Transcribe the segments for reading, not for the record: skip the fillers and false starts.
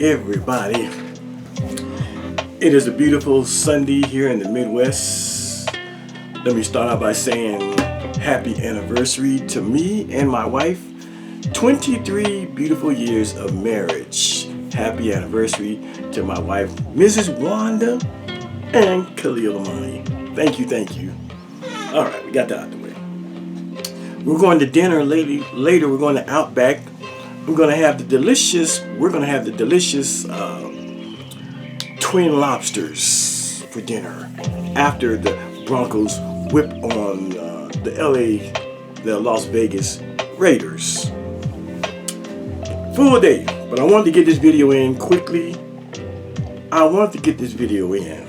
everybody. It is a beautiful Sunday here in the Midwest. Let me start out by saying happy anniversary to me and my wife. 23 beautiful years of marriage. Happy anniversary to my wife, Mrs. Wanda and Khalil Amani. Thank you. All right, we got that out the way. We're going to dinner later. We're going to Outback. We're going to have the delicious twin lobsters for dinner after the Broncos whip on the Las Vegas Raiders. Full day, but I wanted to get this video in quickly. I wanted to get this video in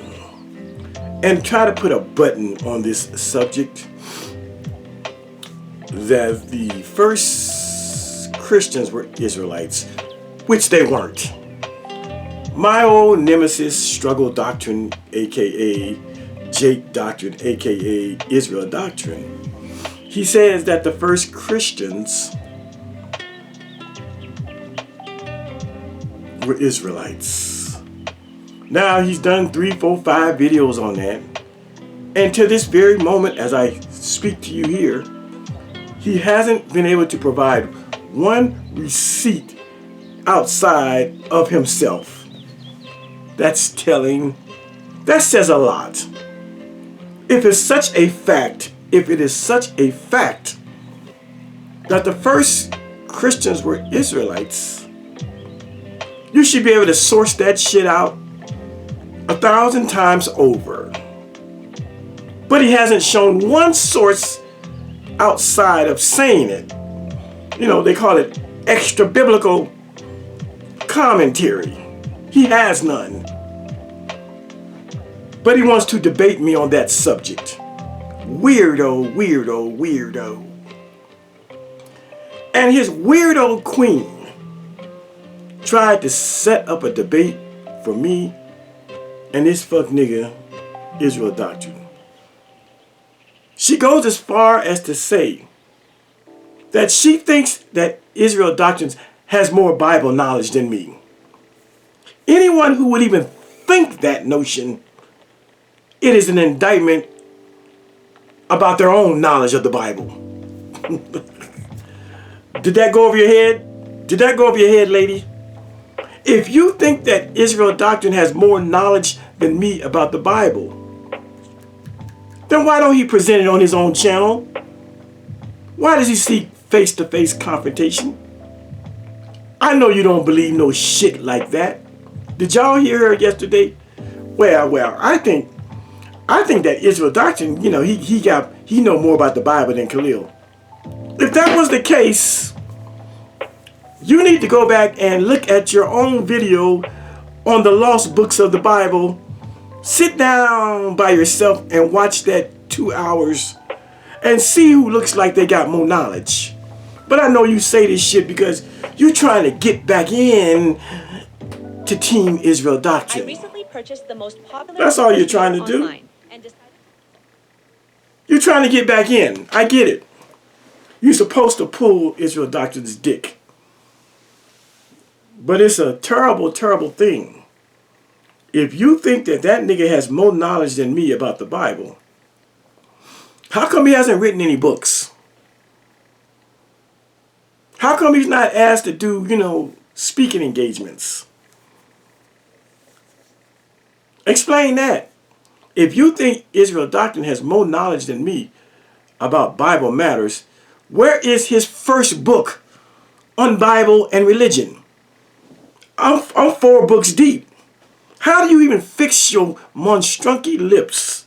and try to put a button on this subject that the first Christians were Israelites, which they weren't. My old nemesis, Struggle Doctrine, aka Jake Doctrine, aka Israel Doctrine, he says that the first Christians were Israelites. Now he's done 3, 4, 5 videos on that, and to this very moment as I speak to you here, he hasn't been able to provide one receipt outside of himself. That's telling. That says a lot. If it is such a fact that the first Christians were Israelites, you should be able to source that shit out 1,000 times over. But he hasn't shown one source outside of saying it. You know, they call it extra biblical commentary. He has none. But he wants to debate me on that subject. Weirdo. And his weirdo queen tried to set up a debate for me and this fuck nigga, Israel Doctrine. She goes as far as to say that she thinks that Israel Doctrine has more Bible knowledge than me. Anyone who would even think that notion, it is an indictment about their own knowledge of the Bible. Did that go over your head? Did that go over your head, lady? If you think that Israel Doctrine has more knowledge than me about the Bible, then why don't he present it on his own channel? Why does he seek face-to-face confrontation? I know you don't believe no shit like that. Did y'all hear her yesterday? Well, I think that Israel Doctrine, you know, he know more about the Bible than Khalil. If that was the case, you need to go back and look at your own video on the lost books of the Bible. Sit down by yourself and watch that 2 hours and see who looks like they got more knowledge. But I know you say this shit because you're trying to get back in to Team Israel Doctrine. I recently purchased the most popular. That's all you're trying to do. You're trying to get back in. I get it. You're supposed to pull Israel Doctrine's dick. But it's a terrible, terrible thing. If you think that nigga has more knowledge than me about the Bible, how come he hasn't written any books? How come he's not asked to do, speaking engagements? Explain that. If you think Israel Doctrine has more knowledge than me about Bible matters, where is his first book on Bible and religion? I'm 4 books deep. How do you even fix your monstrunky lips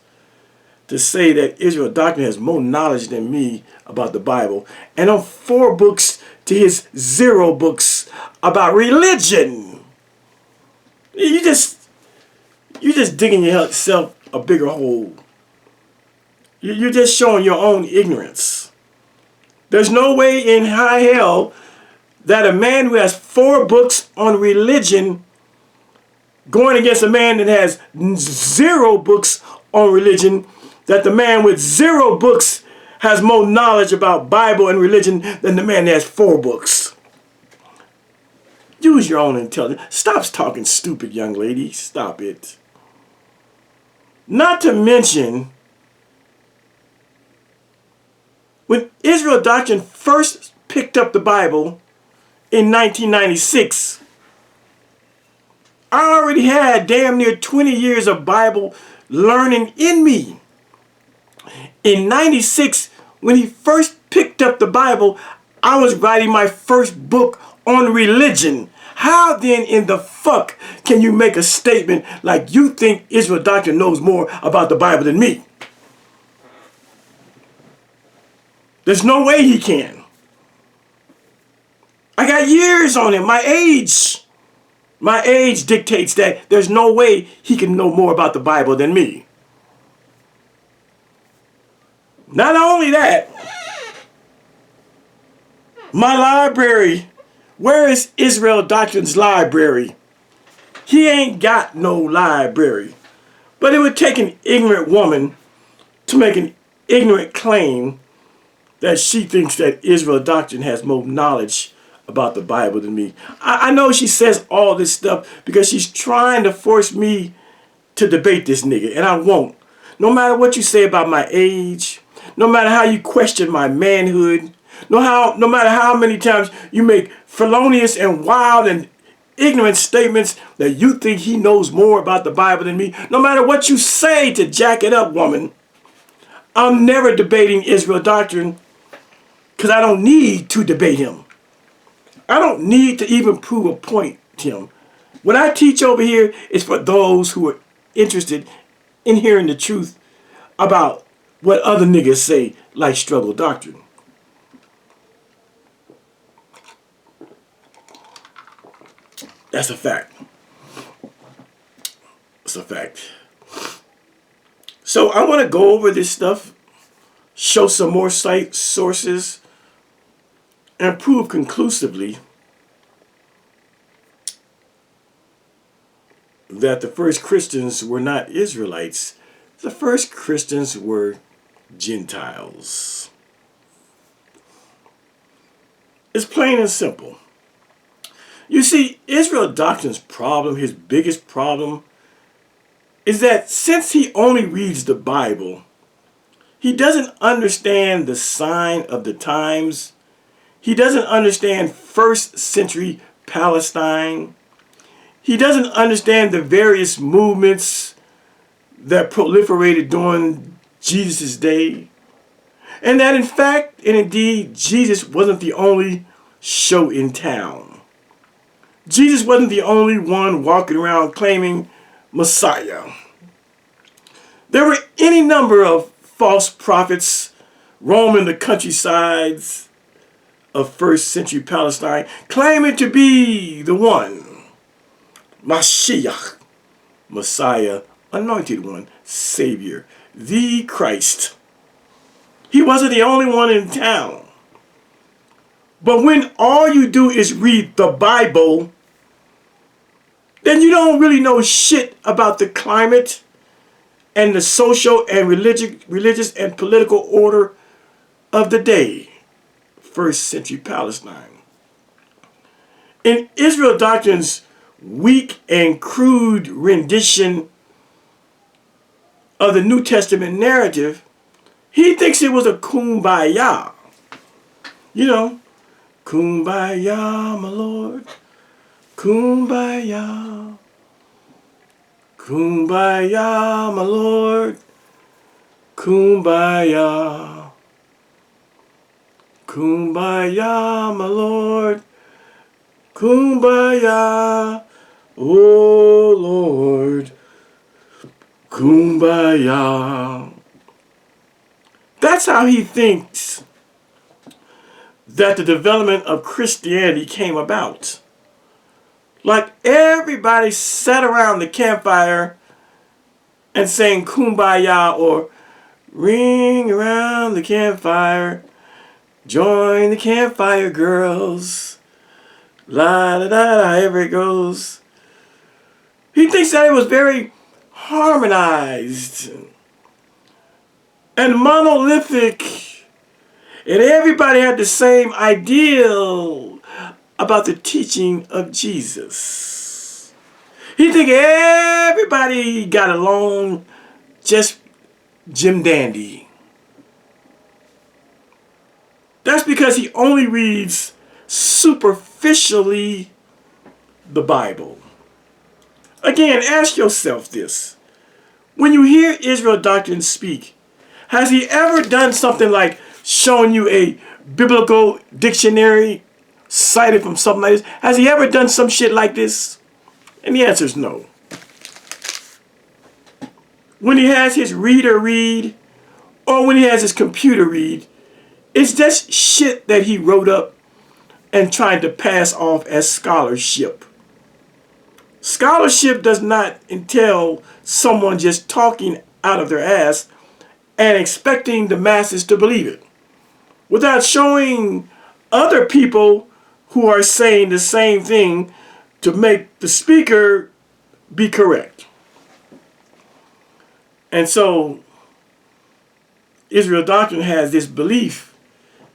to say that Israel Doctrine has more knowledge than me about the Bible, and I'm 4 books to his 0 books about religion? You just digging yourself a bigger hole. You're just showing your own ignorance. There's no way in high hell that a man who has 4 books on religion going against a man that has 0 books on religion, that the man with 0 books has more knowledge about Bible and religion than the man that has 4 books. Use your own intelligence. Stop talking stupid, young lady. Stop it. Not to mention, when Israel Doctrine first picked up the Bible in 1996, I already had damn near 20 years of Bible learning in me. In 96, when he first picked up the Bible, I was writing my first book on religion. How then in the fuck can you make a statement like you think Israel Doctrine knows more about the Bible than me? There's no way he can. I got years on him. My age dictates that there's no way he can know more about the Bible than me. Not only that, my library, where is Israel Doctrine's library? He ain't got no library. But it would take an ignorant woman to make an ignorant claim that she thinks that Israel Doctrine has more knowledge about the Bible than me. I know she says all this stuff because she's trying to force me to debate this nigga, and I won't. No matter what you say about my age, no matter how you question my manhood, no matter how many times you make felonious and wild and ignorant statements that you think he knows more about the Bible than me, no matter what you say to jack it up, woman, I'm never debating Israel Doctrine because I don't need to debate him. I don't need to even prove a point to him. What I teach over here is for those who are interested in hearing the truth about what other niggas say, like struggle doctrine. That's a fact. It's a fact. So I want to go over this stuff, show some more site sources, and prove conclusively that the first Christians were not Israelites. The first Christians were Gentiles. It's plain and simple. You see, Israel Doctrine's problem, his biggest problem, is that since he only reads the Bible, he doesn't understand the sign of the times. He doesn't understand first century Palestine. He doesn't understand the various movements that proliferated during Jesus' day. And that in fact, and indeed, Jesus wasn't the only show in town. Jesus wasn't the only one walking around claiming Messiah. There were any number of false prophets roaming the countrysides of first century Palestine, claiming to be the one, Mashiach, Messiah, anointed one, Savior, the Christ. He wasn't the only one in town. But when all you do is read the Bible, then you don't really know shit about the climate and the social and religious and political order of the day, first century Palestine. In Israel Doctrine's weak and crude rendition of the New Testament narrative, he thinks it was a kumbaya. You know, kumbaya, my Lord, kumbaya. Kumbaya, my Lord, kumbaya. Kumbaya, my Lord, kumbaya. Oh Lord, kumbaya. That's how he thinks that the development of Christianity came about. Like everybody sat around the campfire and sang Kumbaya or ring around the campfire, join the campfire girls, la da da da, here it goes. He thinks that it was very harmonized and monolithic, and everybody had the same ideal about the teaching of Jesus. He think everybody got along just Jim Dandy. That's because he only reads superficially the Bible. Again, ask yourself this. When you hear Israel Doctrine speak, has he ever done something like showing you a biblical dictionary cited from something like this? Has he ever done some shit like this? And the answer is no. When he has his reader read, or when he has his computer read, it's just shit that he wrote up and tried to pass off as scholarship. Scholarship does not entail someone just talking out of their ass and expecting the masses to believe it, without showing other people who are saying the same thing to make the speaker be correct. And so Israel Doctrine has this belief.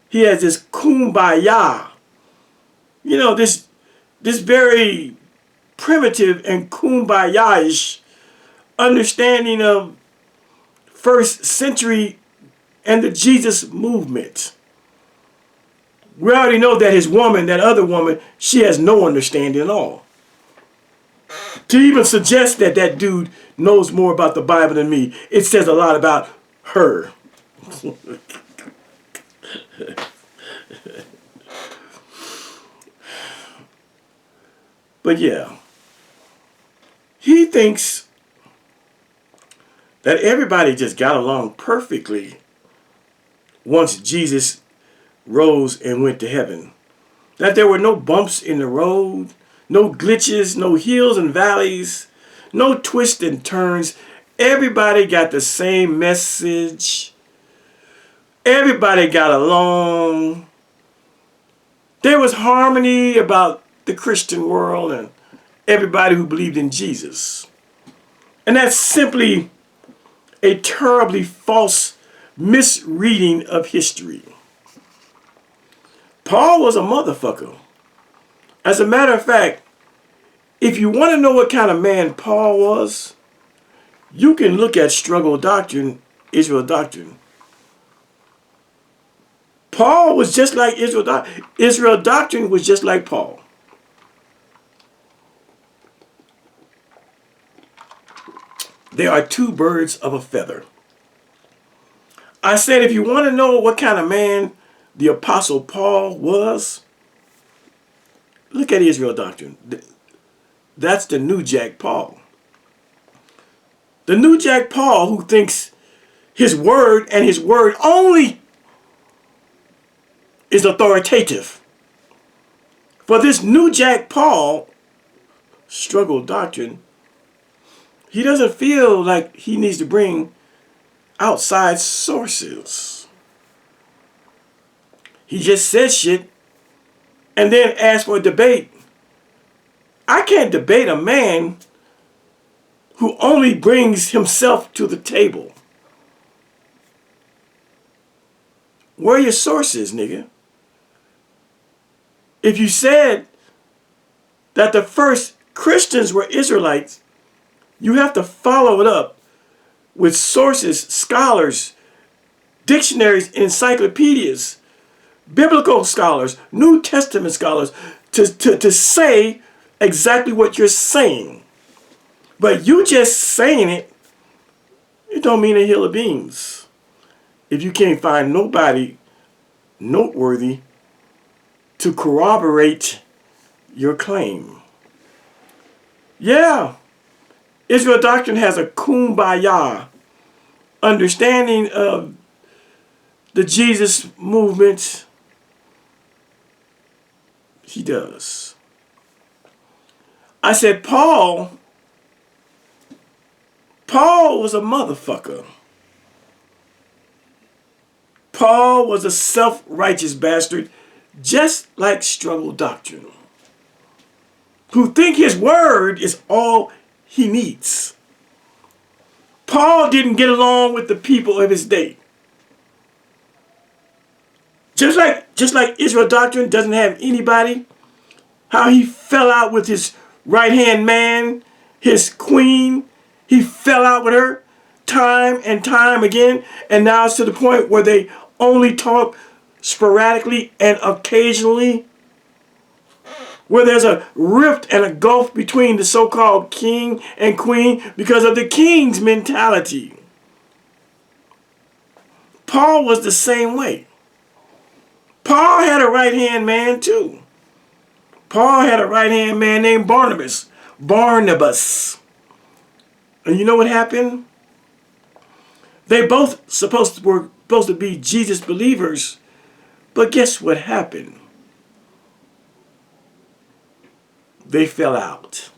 He has this kumbaya. You know, this very primitive and kumbaya-ish understanding of first century and the Jesus movement. We already know that his woman, that other woman, she has no understanding at all. To even suggest that that dude knows more about the Bible than me, it says a lot about her. But yeah, he thinks that everybody just got along perfectly once Jesus rose and went to heaven. That there were no bumps in the road, no glitches, no hills and valleys, no twists and turns. Everybody got the same message. Everybody got along. There was harmony about the Christian world and everybody who believed in Jesus. And that's simply a terribly false misreading of history. Paul was a motherfucker. As a matter of fact, if you want to know what kind of man Paul was, you can look at Struggle Doctrine, Israel Doctrine. Paul was just like Israel Doctrine. Israel Doctrine was just like Paul. There are two birds of a feather. I said if you want to know what kind of man the Apostle Paul was, look at Israel Doctrine. That's the New Jack Paul. The New Jack Paul who thinks his word and his word only is authoritative. For this New Jack Paul, Struggle Doctrine, he doesn't feel like he needs to bring outside sources. He just says shit and then asks for a debate. I can't debate a man who only brings himself to the table. Where are your sources, nigga? If you said that the first Christians were Israelites, you have to follow it up with sources, scholars, dictionaries, encyclopedias, biblical scholars, New Testament scholars, to say exactly what you're saying. But you just saying it, it don't mean a hill of beans. If you can't find nobody noteworthy to corroborate your claim. Yeah, Israel Doctrine has a kumbaya understanding of the Jesus movement. He does. I said Paul was a motherfucker. Paul was a self-righteous bastard, just like Struggle Doctrine, who think his word is all he needs. Paul didn't get along with the people of his day. Just like Israel Doctrine doesn't have anybody how he fell out with his right-hand man, his queen. He fell out with her time and time again. And now it's to the point where they only talk sporadically and occasionally, where there's a rift and a gulf between the so-called king and queen because of the king's mentality. Paul was the same way. Paul had a right-hand man too. Paul had a right-hand man named Barnabas. And you know what happened? They both were supposed to be Jesus believers. But guess what happened? They fell out.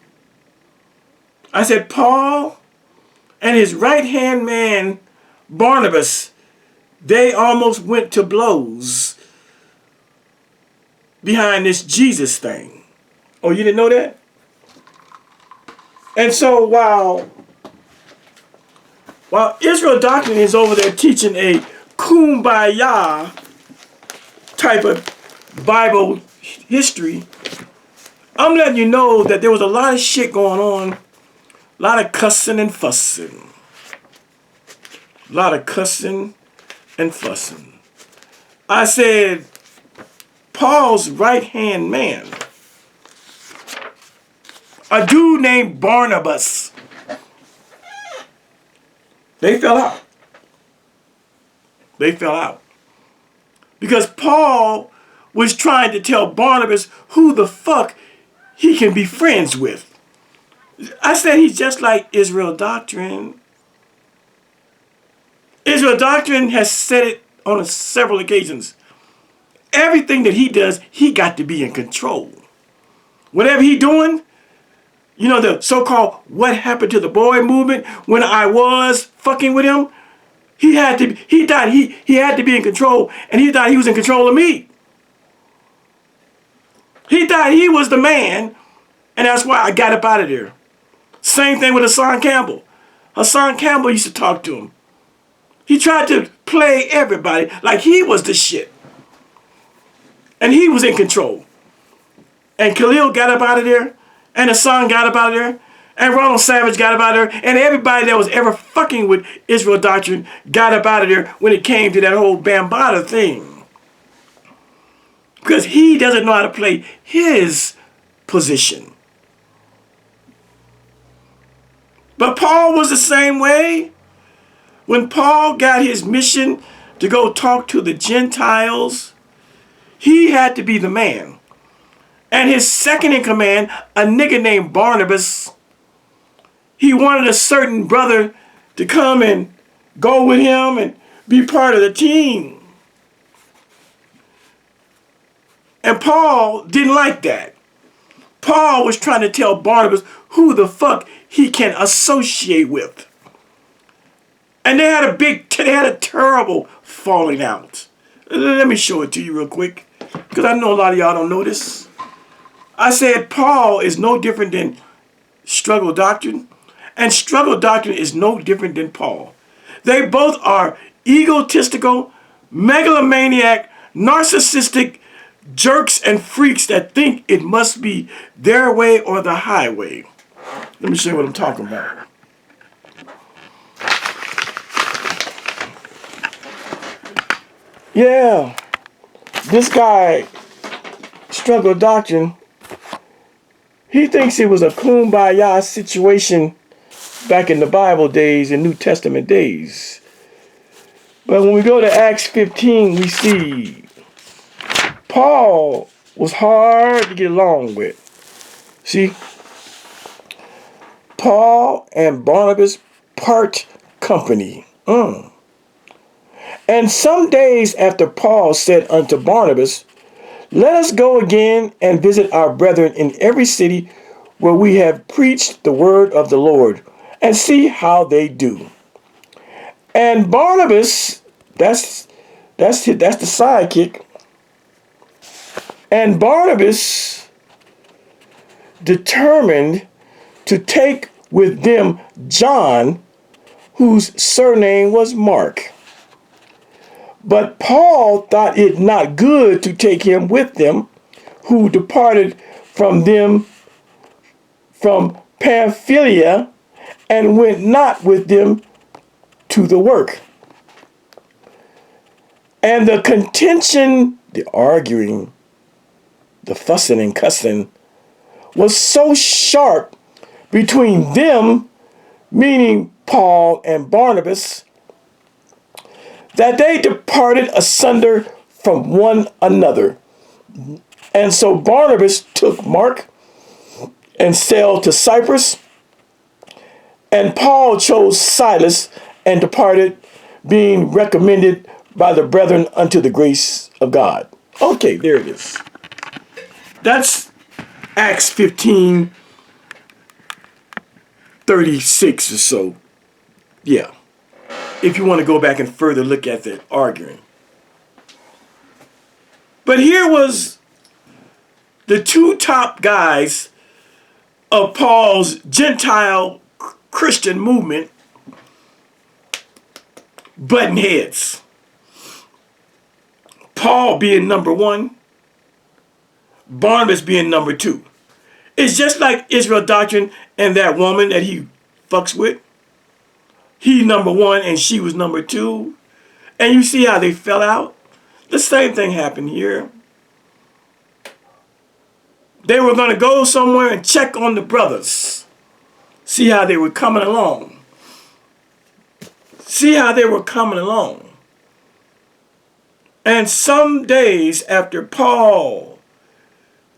I said Paul and his right-hand man, Barnabas, they almost went to blows behind this Jesus thing. Oh, you didn't know that? And so while Israel Doctrine is over there teaching a Kumbaya type of Bible history, I'm letting you know that there was a lot of shit going on, a lot of cussing and fussing. A lot of cussing and fussing. I said, Paul's right-hand man, a dude named Barnabas, they fell out. They fell out. Because Paul was trying to tell Barnabas who the fuck he can be friends with. I said he's just like Israel Doctrine. Israel Doctrine has said it on several occasions. Everything that he does, he got to be in control. Whatever he doing, you know, the so-called what happened to the boy movement when I was fucking with him, he thought he had to be in control, and he thought he was in control of me. He thought he was the man, and that's why I got up out of there. Same thing with Hassan Campbell. Hassan Campbell used to talk to him. He tried to play everybody like he was the shit. And he was in control. And Khalil got up out of there, and Hassan got up out of there, and Ronald Savage got up out of there, and everybody that was ever fucking with Israel Doctrine got up out of there when it came to that whole Bambaataa thing. Because he doesn't know how to play his position. But Paul was the same way. When Paul got his mission to go talk to the Gentiles, he had to be the man. And his second in command, a nigga named Barnabas, he wanted a certain brother to come and go with him and be part of the team. And Paul didn't like that. Paul was trying to tell Barnabas who the fuck he can associate with. And they had a terrible falling out. Let me show it to you real quick, because I know a lot of y'all don't know this. I said Paul is no different than Struggle Doctrine, and Struggle Doctrine is no different than Paul. They both are egotistical, megalomaniac, narcissistic jerks and freaks that think it must be their way or the highway. Let me show you what I'm talking about. Yeah, this guy, Struggle Doctrine, he thinks it was a Kumbaya situation back in the Bible days and New Testament days. But when we go to Acts 15, we see Paul was hard to get along with. See, Paul and Barnabas part company. And some days after Paul said unto Barnabas, let us go again and visit our brethren in every city where we have preached the word of the Lord, and see how they do. And Barnabas, that's the sidekick. And Barnabas determined to take with them John, whose surname was Mark. But Paul thought it not good to take him with them, who departed from them from Pamphylia, and went not with them to the work. And the contention, the arguing, the fussing and cussing was so sharp between them, meaning Paul and Barnabas, that they departed asunder from one another. And so Barnabas took Mark and sailed to Cyprus, and Paul chose Silas and departed, being recommended by the brethren unto the grace of God. Okay, there it is. That's Acts 15:36 or so. Yeah. If you want to go back and further look at that arguing. But here was the two top guys of Paul's Gentile Christian movement butting heads. Paul being number one, Barnabas being number two. It's just like Israel Doctrine and that woman that he fucks with. He number one and she was number two. And you see how they fell out? The same thing happened here. They were going to go somewhere and check on the brothers. See how they were coming along. See how they were coming along. And some days after Paul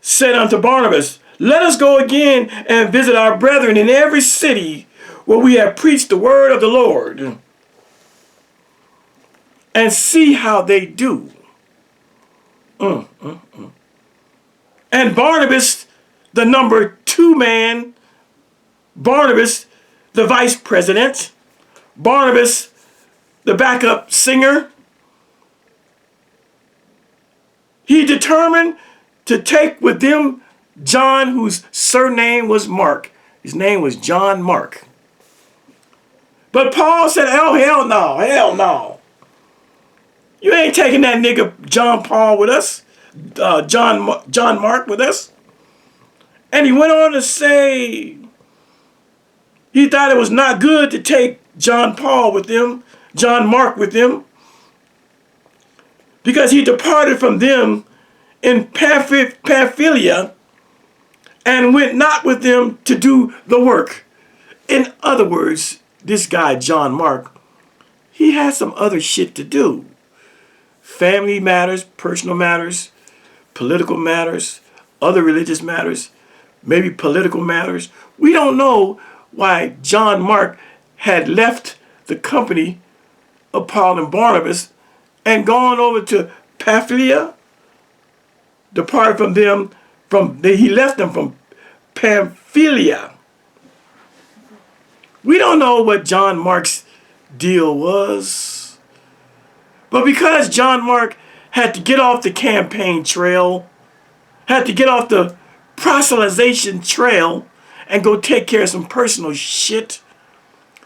said unto Barnabas, let us go again and visit our brethren in every city where we have preached the word of the Lord, and see how they do. And Barnabas, the number two man, Barnabas, the vice president, Barnabas, the backup singer, he determined to take with them John, whose surname was Mark. His name was John Mark. But Paul said, oh, hell no, hell no. You ain't taking that nigga John Paul with us, John Mark with us. And he went on to say he thought it was not good to take John Paul with them, John Mark with them, because he departed from them in Pamphylia and went not with them to do the work. In other words, this guy, John Mark, he had some other shit to do. Family matters, personal matters, political matters, other religious matters, maybe political matters. We don't know why John Mark had left the company of Paul and Barnabas and gone over to Pamphylia, departed from them, he left them from Pamphylia. We don't know what John Mark's deal was. But because John Mark had to get off the campaign trail, had to get off the proselytization trail and go take care of some personal shit,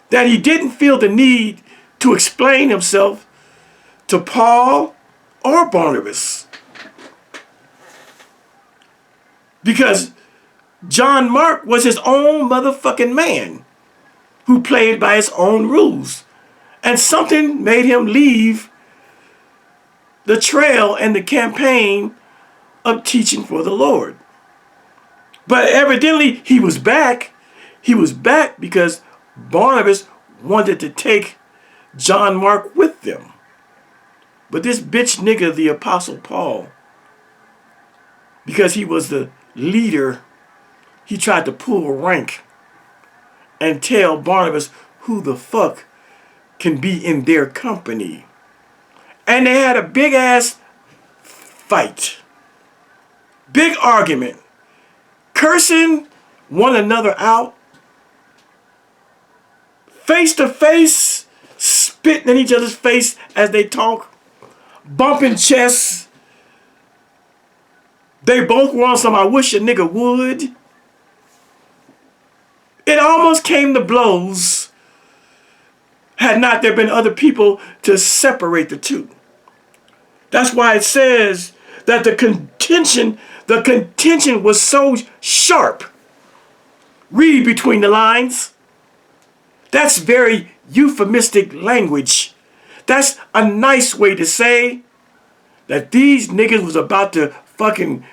that he didn't feel the need to explain himself to Paul or Barnabas. Because John Mark was his own motherfucking man who played by his own rules. And something made him leave the trail and the campaign of teaching for the Lord. But evidently he was back. He was back because Barnabas wanted to take John Mark with them. But this bitch nigga, the Apostle Paul, because he was the leader, he tried to pull rank and tell Barnabas who the fuck can be in their company. And they had a big ass fight. Big argument. Cursing one another out. Face to face. Spitting in each other's face as they talk. Bumping chests. They both were on some I wish a nigga would. It almost came to blows had not there been other people to separate the two. That's why it says that the contention was so sharp. Read between the lines. That's very euphemistic language. That's a nice way to say that these niggas was about to fucking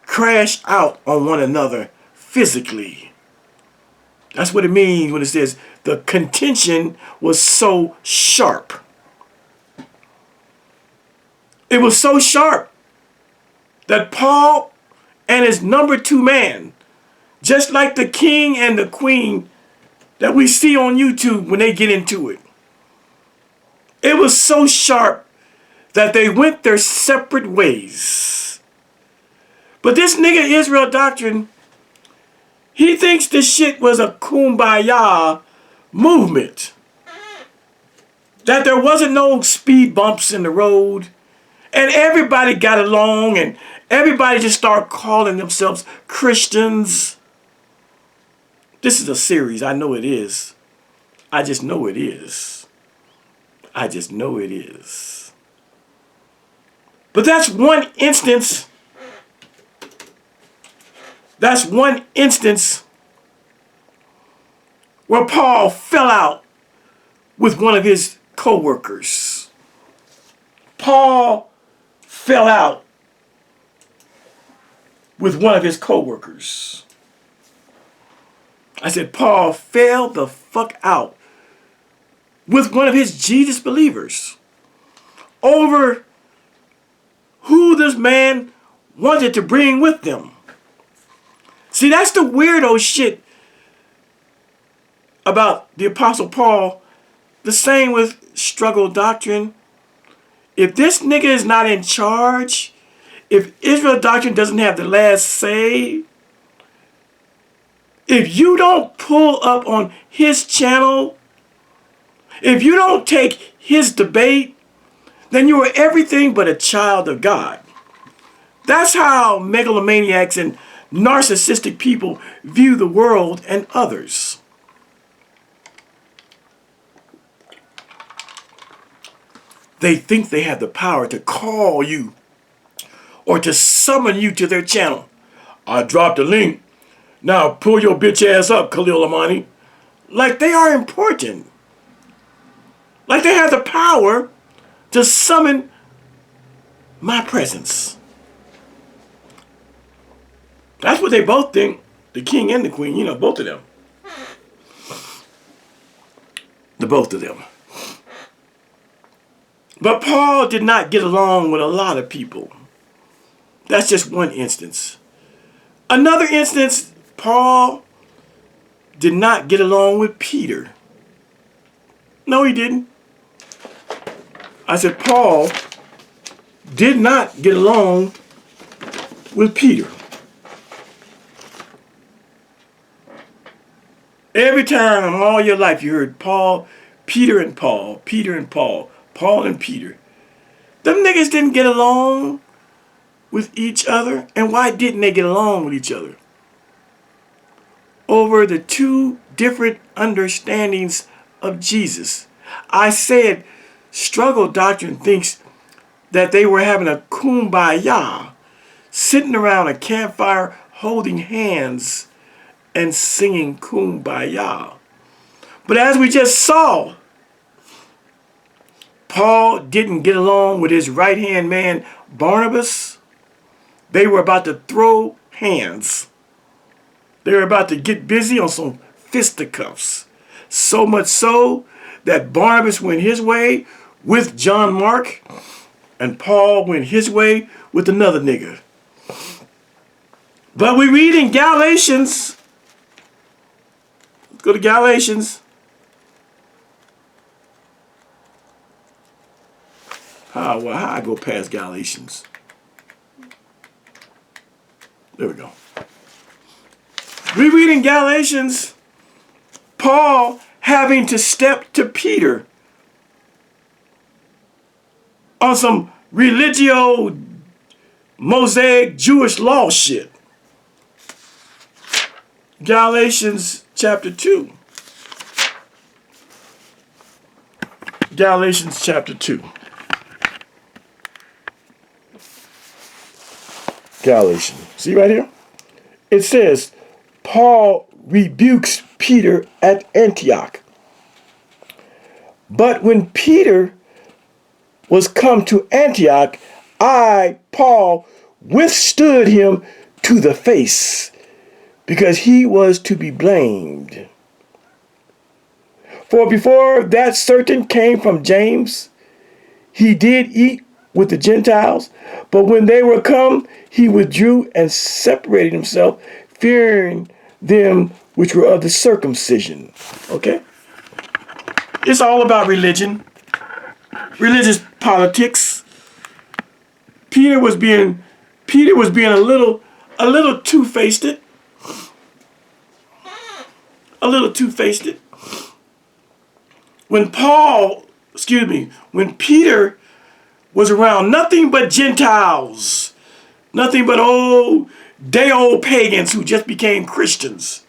crash out on one another physically. That's what it means when it says the contention was so sharp. It was so sharp that Paul and his number two man, just like the king and the queen that we see on YouTube when they get into it, it was so sharp that they went their separate ways. But this nigga Israel Doctrine, he thinks this shit was a Kumbaya movement. That there wasn't no speed bumps in the road. And everybody got along and everybody just started calling themselves Christians. This is a series. I know it is. I just know it is. I just know it is. But that's one instance. That's one instance where Paul fell out with one of his co-workers. Paul fell out with one of his co-workers. I said, Paul fell the fuck out with one of his Jesus believers over who this man wanted to bring with them. See, that's the weirdo shit about the Apostle Paul. The same with struggle doctrine. If this nigga is not in charge, if Israel Doctrine doesn't have the last say, if you don't pull up on his channel, if you don't take his debate, then you are everything but a child of God. That's how megalomaniacs and narcissistic people view the world and others. They think they have the power to call you or to summon you to their channel. I dropped a link. Now pull your bitch ass up, Khalil Amani. Like they are important. Like they have the power to summon my presence. That's what they both think. The king and the queen, you know, both of them. The both of them. But Paul did not get along with a lot of people. That's just one instance. Another instance, Paul did not get along with Peter. No, he didn't. I said Paul did not get along with Peter. Every time all your life you heard Paul, Peter and Paul, Peter and Paul, Paul and Peter. Them niggas didn't get along with each other. And why didn't they get along with each other? Over the two different understandings of Jesus. I said struggle doctrine thinks that they were having a kumbaya, sitting around a campfire holding hands and singing kumbaya. But as we just saw, Paul didn't get along with his right-hand man, Barnabas. They were about to throw hands. They were about to get busy on some fisticuffs. So much so that Barnabas went his way with John Mark, and Paul went his way with another nigga. But we read in Galatians. Let's go to Galatians. How I go past Galatians? There we go. We read in Galatians, Paul having to step to Peter on some religio Mosaic Jewish law shit. Galatians chapter 2. Galatians chapter 2. Galatians. See right here? It says, Paul rebukes Peter at Antioch. But when Peter was come to Antioch, I, Paul, withstood him to the face, because he was to be blamed. For before that certain came from James, he did eat with the Gentiles, but when they were come, he withdrew and separated himself, fearing them which were of the circumcision. Okay? It's all about religion, religious politics. Peter was being a little two-faced. A little two-faced. When Peter was around nothing but Gentiles, nothing but old pagans who just became Christians,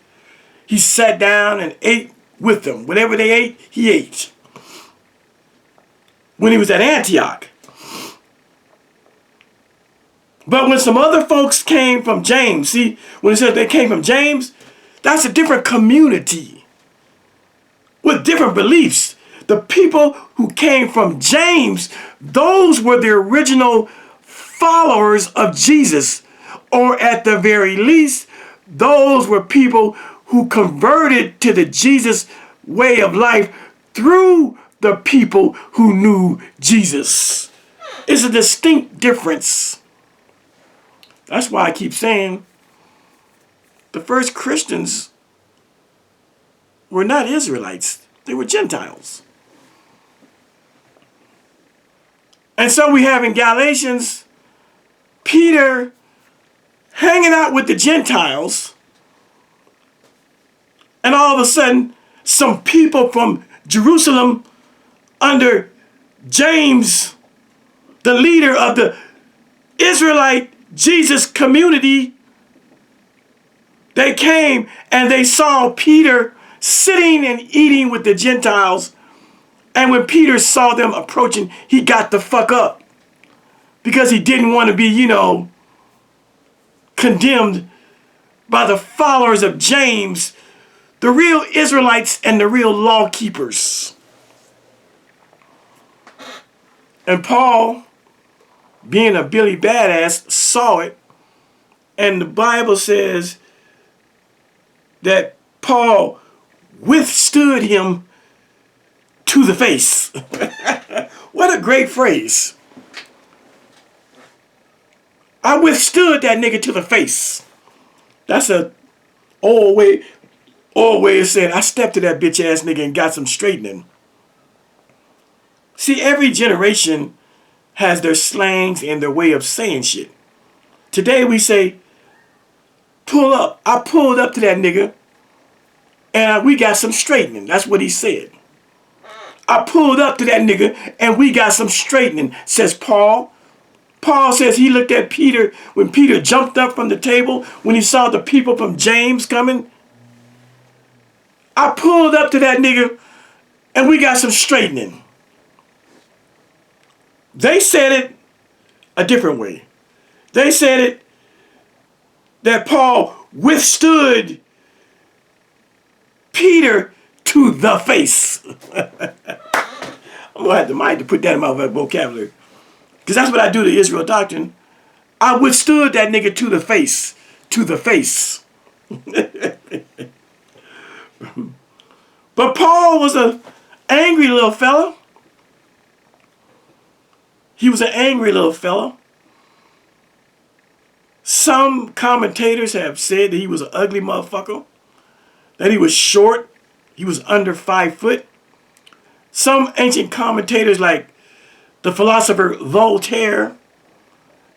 he sat down and ate with them. Whatever they ate, he ate. When he was at Antioch. But when some other folks came from James, see, when it says they came from James, that's a different community with different beliefs. The people who came from James, those were the original followers of Jesus. Or at the very least, those were people who converted to the Jesus way of life through the people who knew Jesus. It's a distinct difference. That's why I keep saying the first Christians were not Israelites. They were Gentiles. And so we have in Galatians, Peter hanging out with the Gentiles, and all of a sudden, some people from Jerusalem under James, the leader of the Israelite Jesus community, they came and they saw Peter sitting and eating with the Gentiles. And when Peter saw them approaching, he got the fuck up. Because he didn't want to be, condemned by the followers of James, the real Israelites and the real law keepers. And Paul, being a Billy Badass, saw it. And the Bible says that Paul withstood him to the face. What a great phrase. I withstood that nigga to the face. That's a old way of saying I stepped to that bitch ass nigga and got some straightening. See, every generation has their slangs and their way of saying shit. Today we say, pull up. I pulled up to that nigga and we got some straightening. That's what he said. I pulled up to that nigga and we got some straightening, says Paul. Paul says he looked at Peter when Peter jumped up from the table, when he saw the people from James coming. I pulled up to that nigga and we got some straightening. They said it a different way. They said it that Paul withstood Peter to the face. I'm going to have to put that in my vocabulary. Because that's what I do to Israel Doctrine. I withstood that nigga to the face. To the face. But Paul was an angry little fella. He was an angry little fella. Some commentators have said that he was an ugly motherfucker. That he was short. He was under 5 foot. Some ancient commentators like the philosopher Voltaire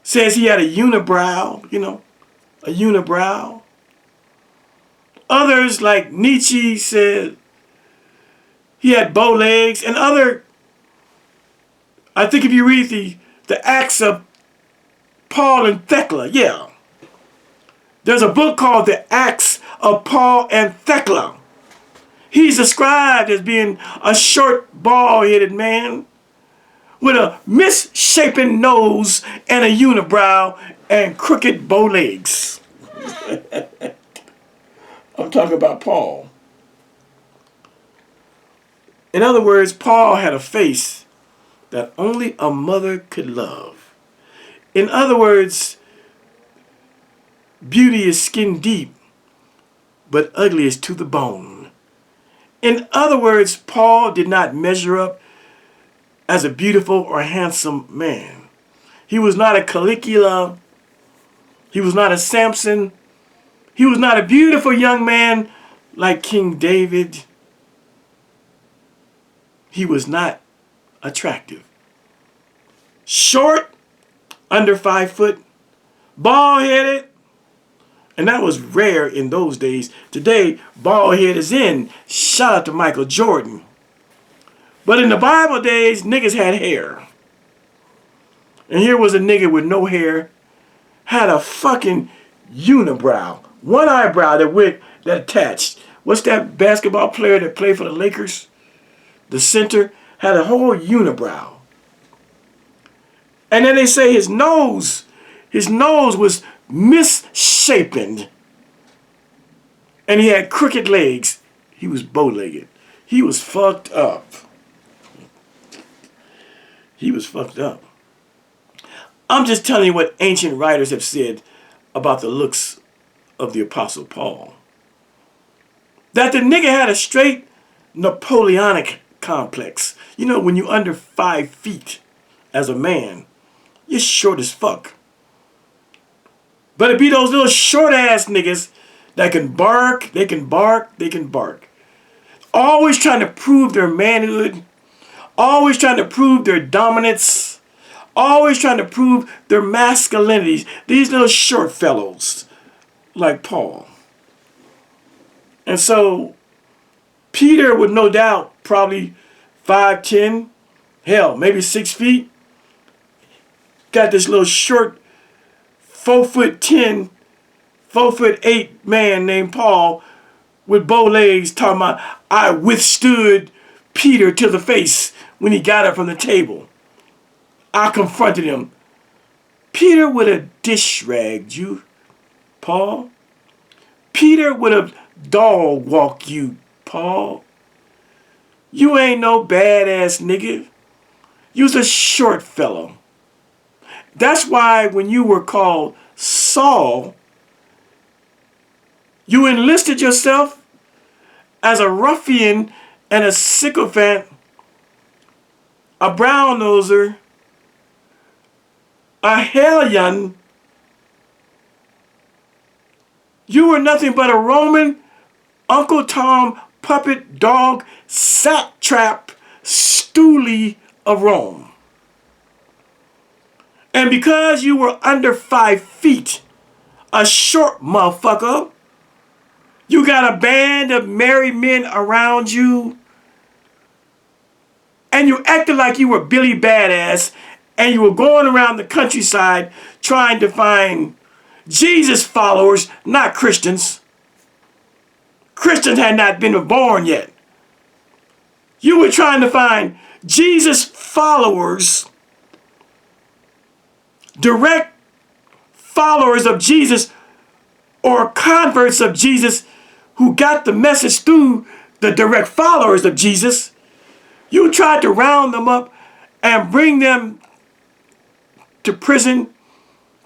says he had a unibrow, a unibrow. Others like Nietzsche said he had bow legs, and I think if you read the Acts of Paul and Thecla, yeah. There's a book called The Acts of Paul and Thecla. He's described as being a short, bald-headed man with a misshapen nose and a unibrow and crooked bow legs. I'm talking about Paul. In other words, Paul had a face that only a mother could love. In other words, beauty is skin deep, but ugly is to the bone. In other words, Paul did not measure up as a beautiful or handsome man. He was not a Caligula. He was not a Samson. He was not a beautiful young man like King David. He was not attractive. Short, under 5 foot, bald-headed, and that was rare in those days. Today, bald head is in. Shout out to Michael Jordan. But in the Bible days, niggas had hair. And here was a nigga with no hair, had a fucking unibrow. One eyebrow that attached. What's that basketball player that played for the Lakers? The center had a whole unibrow. And then they say his nose was misshapen. And he had crooked legs. He was bow-legged. He was fucked up. He was fucked up. I'm just telling you what ancient writers have said about the looks of the Apostle Paul. That the nigga had a straight Napoleonic complex. You know, when you're under 5 feet as a man, you're short as fuck. But it be those little short ass niggas that can bark, they can bark. Always trying to prove their manhood. Always trying to prove their dominance. Always trying to prove their masculinities. These little short fellows like Paul. And so Peter would no doubt probably 5'10", hell, maybe 6 feet. Got this little short 4'10", 4'8" man named Paul with bow legs talking about, I withstood Peter to the face when he got up from the table. I confronted him. Peter would have dish ragged you, Paul. Peter would have dog walked you, Paul. You ain't no badass nigga. You's a short fellow. That's why when you were called Saul, you enlisted yourself as a ruffian and a sycophant, a brown-noser, a hellion. You were nothing but a Roman Uncle Tom puppet dog satrap stoolie of Rome. And because you were under 5 feet, a short motherfucker, you got a band of merry men around you, and you acted like you were Billy Badass, and you were going around the countryside trying to find Jesus followers, not Christians. Christians had not been born yet. You were trying to find Jesus followers, direct followers of Jesus or converts of Jesus who got the message through the direct followers of Jesus. You tried to round them up and bring them to prison,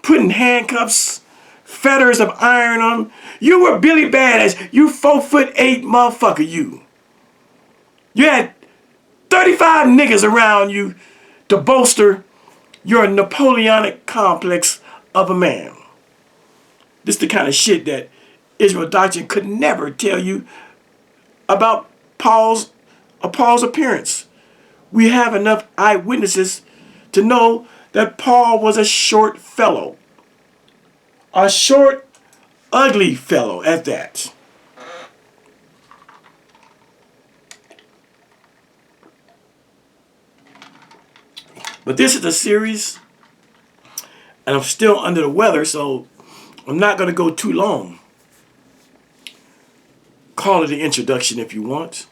putting handcuffs, fetters of iron on them. You were Billy Badass. You 4'8" motherfucker, you. You had 35 niggas around you to bolster your Napoleonic complex of a man. This is the kind of shit that Israel Doctrine could never tell you about Paul's appearance. We have enough eyewitnesses to know that Paul was a short fellow. A short, ugly fellow at that. But this is a series, and I'm still under the weather, so I'm not going to go too long. Call it the introduction if you want.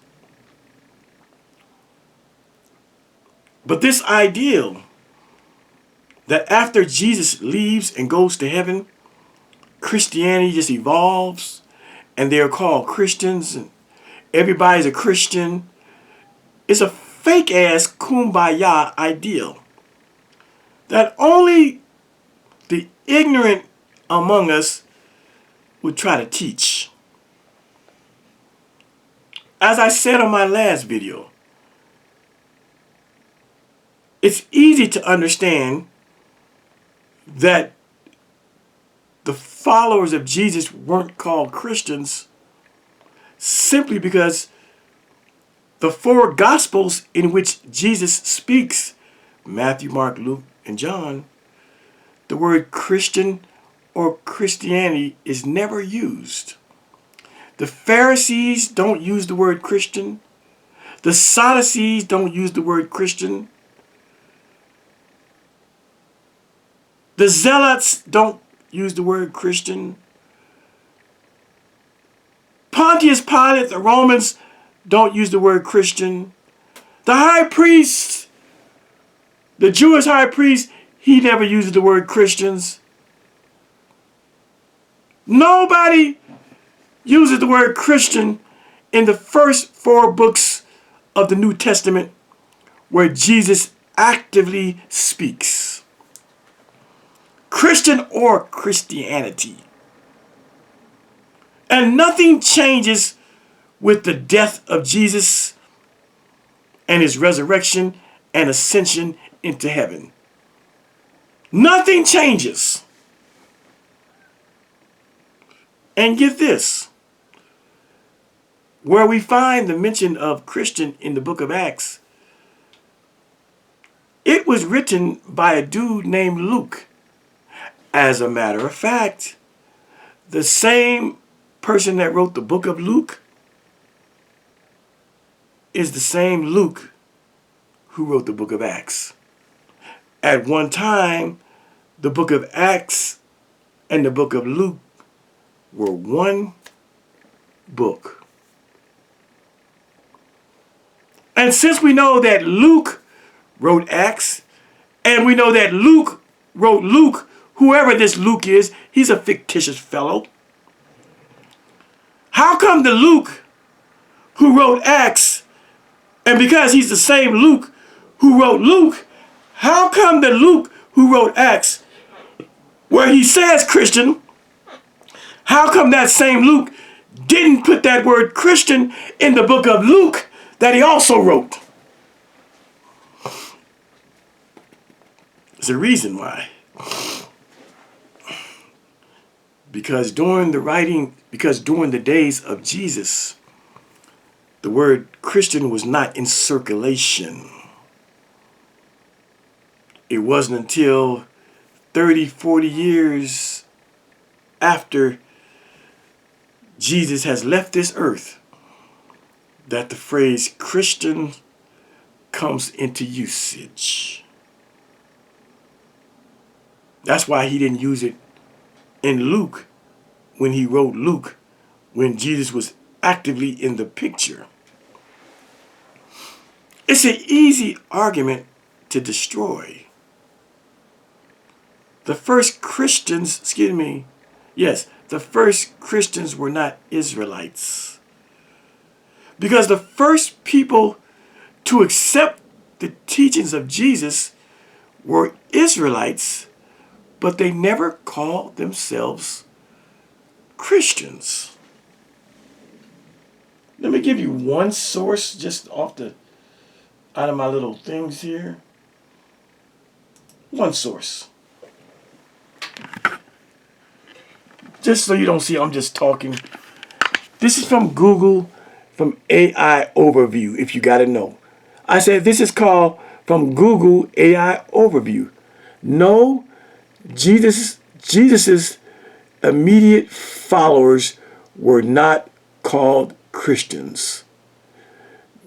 But this ideal that after Jesus leaves and goes to heaven, Christianity just evolves and they're called Christians and everybody's a Christian is a fake ass kumbaya ideal that only the ignorant among us would try to teach. As I said on my last video, it's easy to understand that the followers of Jesus weren't called Christians simply because the four Gospels in which Jesus speaks, Matthew, Mark, Luke, and John, the word Christian or Christianity is never used. The Pharisees don't use the word Christian. The Sadducees don't use the word Christian. The Zealots don't use the word Christian. Pontius Pilate, the Romans, don't use the word Christian. The high priest, the Jewish high priest, he never uses the word Christians. Nobody uses the word Christian in the first four books of the New Testament where Jesus actively speaks. Christian or Christianity. And nothing changes with the death of Jesus and his resurrection and ascension into heaven. Nothing changes. And get this, where we find the mention of Christian in the book of Acts, it was written by a dude named Luke. As a matter of fact, the same person that wrote the book of Luke is the same Luke who wrote the book of Acts. At one time, the book of Acts and the book of Luke were one book. And since we know that Luke wrote Acts, and we know that Luke wrote Luke, whoever this Luke is, he's a fictitious fellow. How come the Luke who wrote Acts, and because he's the same Luke who wrote Luke, how come the Luke who wrote Acts, where he says Christian, how come that same Luke didn't put that word Christian in the book of Luke that he also wrote? There's a reason why. Because during the days of Jesus, the word Christian was not in circulation. It wasn't until 30, 40 years after Jesus has left this earth that the phrase Christian comes into usage. That's why he didn't use it in Luke when he wrote Luke, when Jesus was actively in the picture. It's an easy argument to destroy. The first Christians, the first Christians were not Israelites. Because the first people to accept the teachings of Jesus were Israelites, but they never called themselves Christians. Let me give you one source just out of my little things here. One source. Just so you don't see I'm just talking. This is from Google, from AI Overview, if you got to know. I said this is called from Google AI Overview. No, Jesus's immediate followers were not called Christians.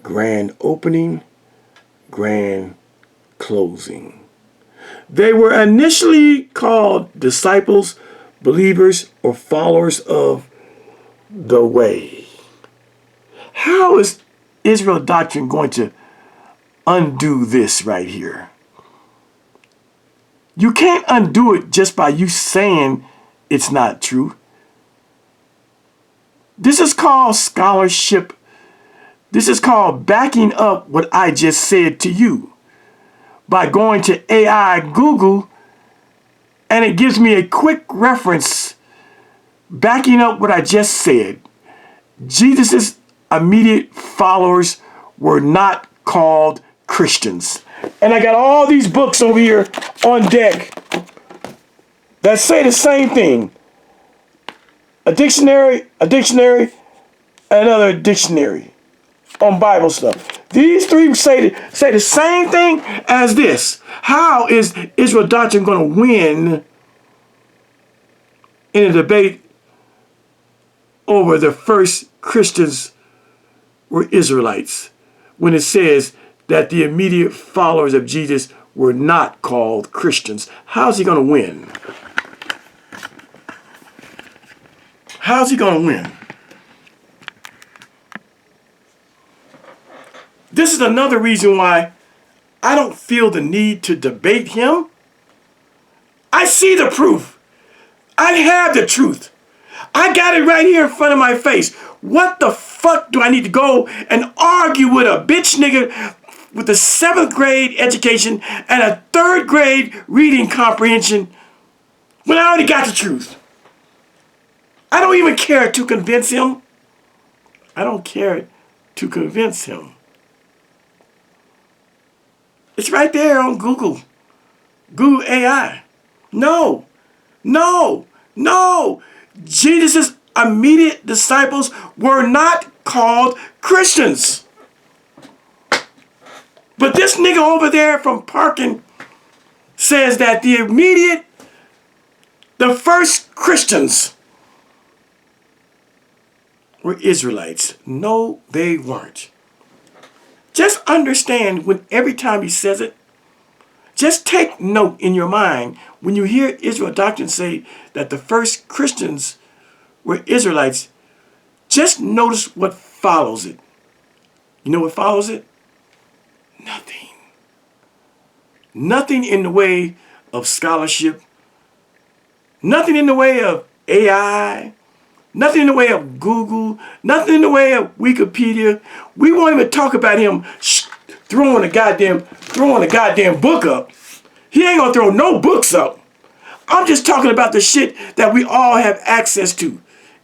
Grand opening, grand closing. They were initially called disciples, believers, or followers of the way. How is Israel Doctrine going to undo this right here. You can't undo it just by you saying it's not true. This is called scholarship. This is called backing up what I just said to you by going to AI Google, and it gives me a quick reference backing up what I just said. Jesus' immediate followers were not called Christians. And I got all these books over here on deck that say the same thing. A dictionary, another dictionary on Bible stuff. These three say the same thing as this. How is Israel Doctrine going to win in a debate over the first Christians were Israelites when it says that the immediate followers of Jesus were not called Christians? How's he going to win? How's he going to win? This is another reason why I don't feel the need to debate him. I see the proof. I have the truth. I got it right here in front of my face. What the fuck do I need to go and argue with a bitch nigga with a 7th grade education and a 3rd grade reading comprehension when I already got the truth? I don't even care to convince him. I don't care to convince him. It's right there on Google. Google AI. No. Jesus' immediate disciples were not called Christians. But this nigga over there from Parkin says that the first Christians were Israelites. No, they weren't. Just understand when every time he says it, just take note in your mind when you hear Israel Doctrine say that the first Christians were Israelites. Just notice what follows it. You know what follows it? Nothing. Nothing in the way of scholarship. Nothing in the way of AI. Nothing in the way of Google. Nothing in the way of Wikipedia. We won't even talk about him throwing a goddamn book up. He ain't gonna throw no books up. I'm just talking about the shit that we all have access to.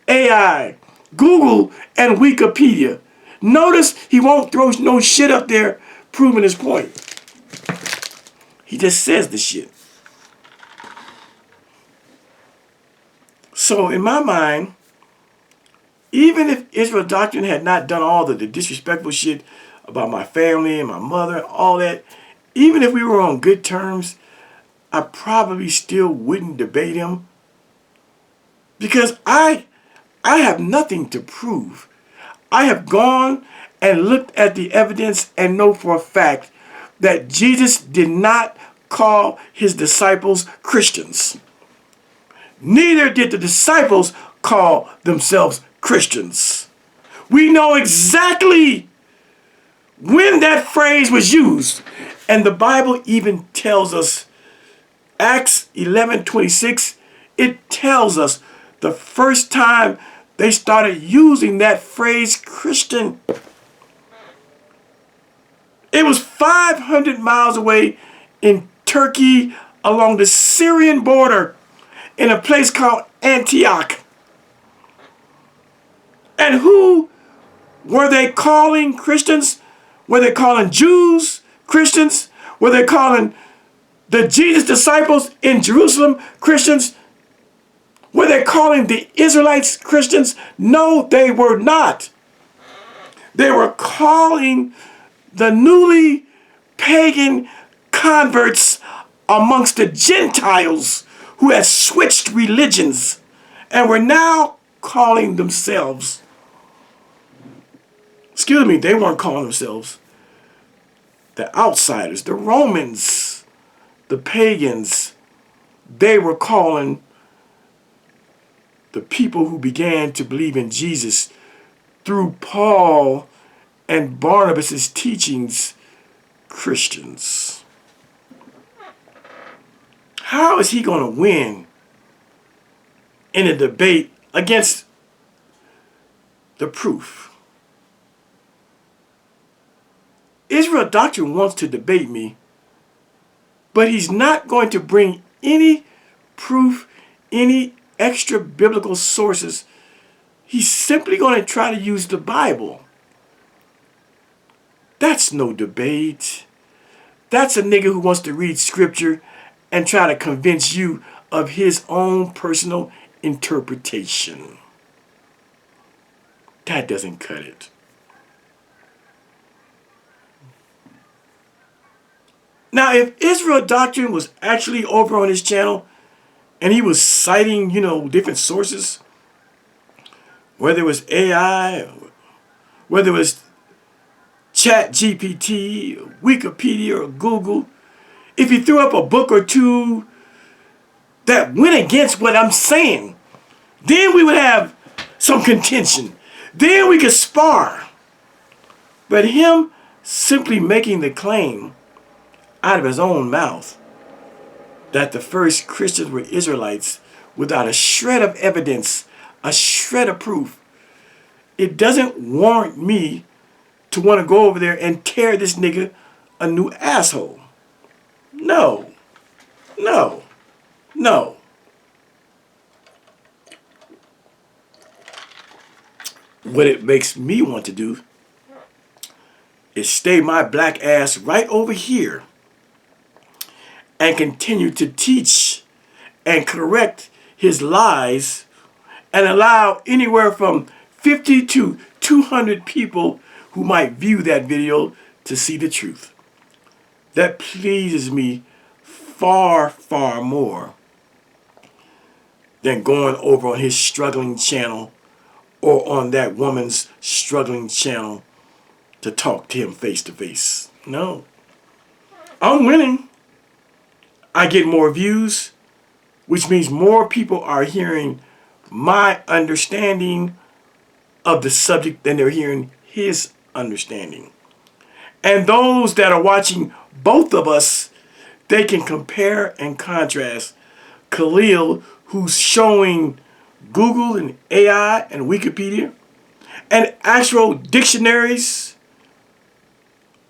AI, Google, and Wikipedia. Notice he won't throw no shit up there proving his point. He just says the shit. So in my mind, even if Israel Doctrine had not done all the disrespectful shit about my family and my mother, all that, even if we were on good terms, I probably still wouldn't debate him because I have nothing to prove. I have gone and looked at the evidence and know for a fact that Jesus did not call his disciples Christians. Neither did the disciples call themselves Christians. We know exactly when that phrase was used. And the Bible even tells us, Acts 11:26, it tells us the first time they started using that phrase Christian, it was 500 miles away in Turkey along the Syrian border in a place called Antioch. And who were they calling Christians? Were they calling Jews Christians? Were they calling the Jesus disciples in Jerusalem Christians? Were they calling the Israelites Christians? No, they were not. They were calling the newly pagan converts amongst the Gentiles who had switched religions and were now calling themselves, they weren't calling themselves the outsiders, the Romans, the pagans. They were calling the people who began to believe in Jesus through Paul and Barnabas' teachings Christians. How is he going to win in a debate against the proof? Israel Doctrine wants to debate me, but he's not going to bring any proof, any extra biblical sources. He's simply going to try to use the Bible. That's no debate. That's a nigga who wants to read scripture and try to convince you of his own personal interpretation. That doesn't cut it. Now, if Israel Doctrine was actually over on his channel and he was citing, different sources, whether it was AI, whether it was Chat GPT, Wikipedia, or Google, if he threw up a book or two that went against what I'm saying, then we would have some contention. Then we could spar. But him simply making the claim out of his own mouth that the first Christians were Israelites without a shred of evidence, a shred of proof, it doesn't warrant me to want to go over there and tear this nigga a new asshole. No. No. No. What it makes me want to do is stay my black ass right over here and continue to teach and correct his lies and allow anywhere from 50 to 200 people who might view that video to see the truth. That pleases me far, far more than going over on his struggling channel or on that woman's struggling channel to talk to him face to face. No. I'm winning. I get more views, which means more people are hearing my understanding of the subject than they're hearing his understanding. And those that are watching both of us, they can compare and contrast Khalil, who's showing Google and AI and Wikipedia and actual dictionaries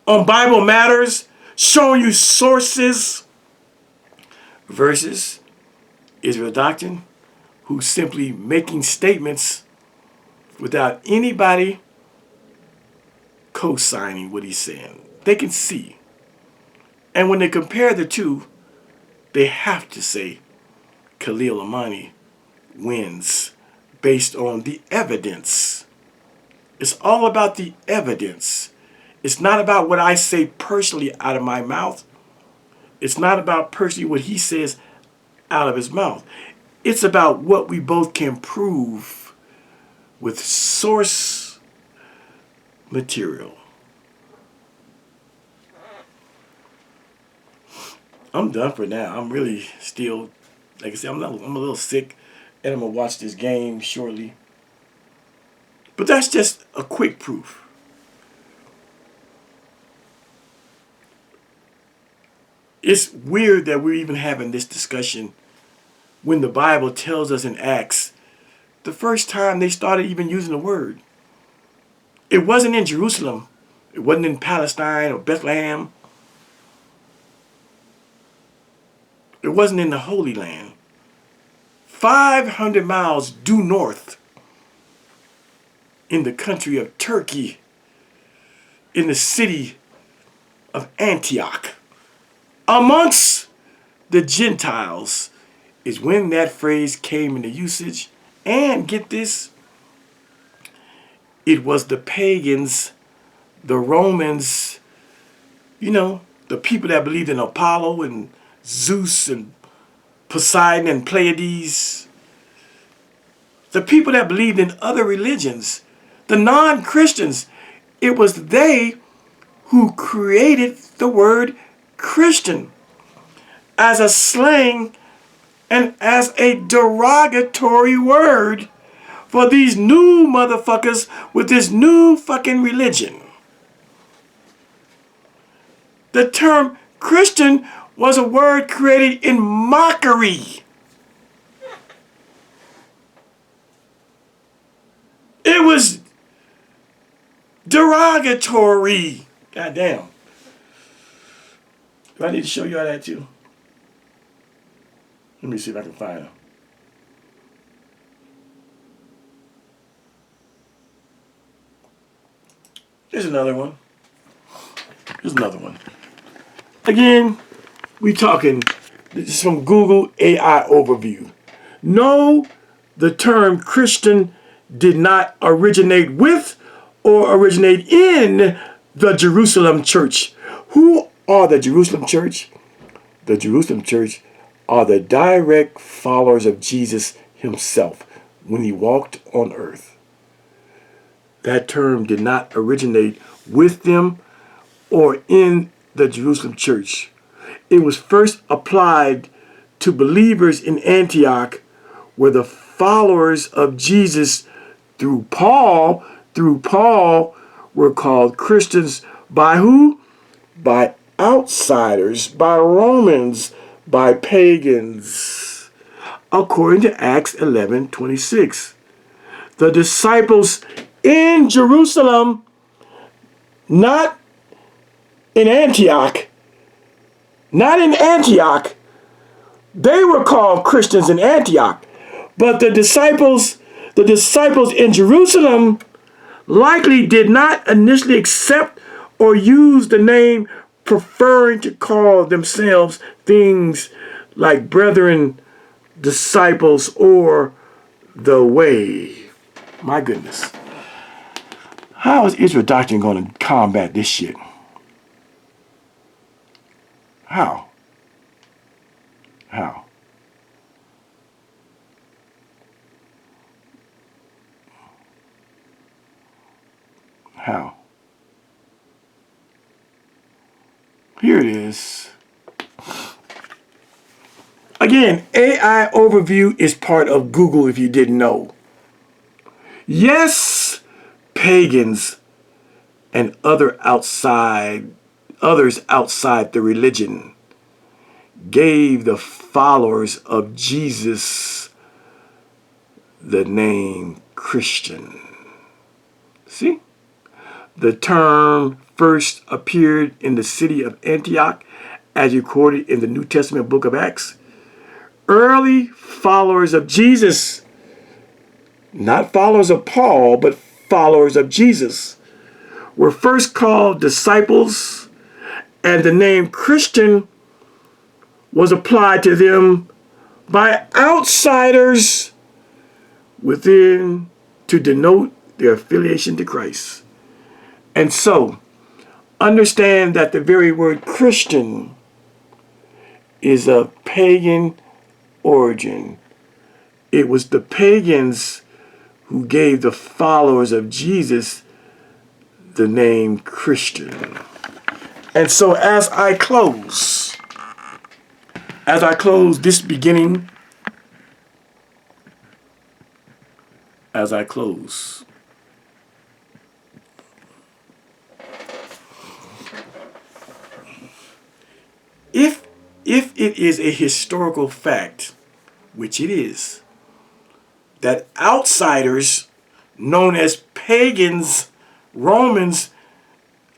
on Bible matters, showing you sources, versus Israel Doctrine, who's simply making statements without anybody co-signing what he's saying. They can see. And when they compare the two, they have to say Khalil Amani wins based on the evidence. It's all about the evidence. It's not about what I say personally out of my mouth. It's not about personally what he says out of his mouth. It's about what we both can prove with source material. I'm done for now. I'm really still, like I said, I'm a little sick, and I'm going to watch this game shortly. But that's just a quick proof. It's weird that we're even having this discussion when the Bible tells us in Acts the first time they started even using the word. It wasn't in Jerusalem. It wasn't in Palestine or Bethlehem. It wasn't in the Holy Land. 500 miles due north in the country of Turkey, in the city of Antioch, amongst the Gentiles, is when that phrase came into usage. And get this, it was the pagans, the Romans, the people that believed in Apollo and Zeus and Poseidon and Pleiades, the people that believed in other religions, the non-Christians. It was they who created the word Christian as a slang and as a derogatory word for these new motherfuckers with this new fucking religion. The term Christian was a word created in mockery. It was derogatory. God damn. Do I need to show you all that too? Let me see if I can find them. Here's another one. Here's another one. Again, we talking, this is from Google AI Overview. No, the term Christian did not originate with or originate in the Jerusalem church. Who are the Jerusalem church? The Jerusalem church are the direct followers of Jesus himself when he walked on earth. That term did not originate with them or in the Jerusalem church. It was first applied to believers in Antioch, where the followers of Jesus through Paul were called Christians by who? By outsiders, by Romans, by pagans. According to Acts 11:26. The disciples in Jerusalem, not in Antioch, they were called Christians in Antioch. But the disciples in Jerusalem likely did not initially accept or use the name, preferring to call themselves things like brethren, disciples, or the way. My goodness. How is Israel Doctrine going to combat this shit? How? How? How? Here it is. Again, AI Overview is part of Google if you didn't know. Yes, pagans and others outside the religion gave the followers of Jesus the name Christian. See? The term first appeared in the city of Antioch as recorded in the New Testament book of Acts. Early followers of Jesus, not followers of Paul, but followers of Jesus, were first called disciples, and the name Christian was applied to them by outsiders within to denote their affiliation to Christ. And so, understand that the very word Christian is of pagan origin. It was the pagans who gave the followers of Jesus the name Christian. And so as I close this beginning, if it is a historical fact, which it is, that outsiders known as pagans, Romans,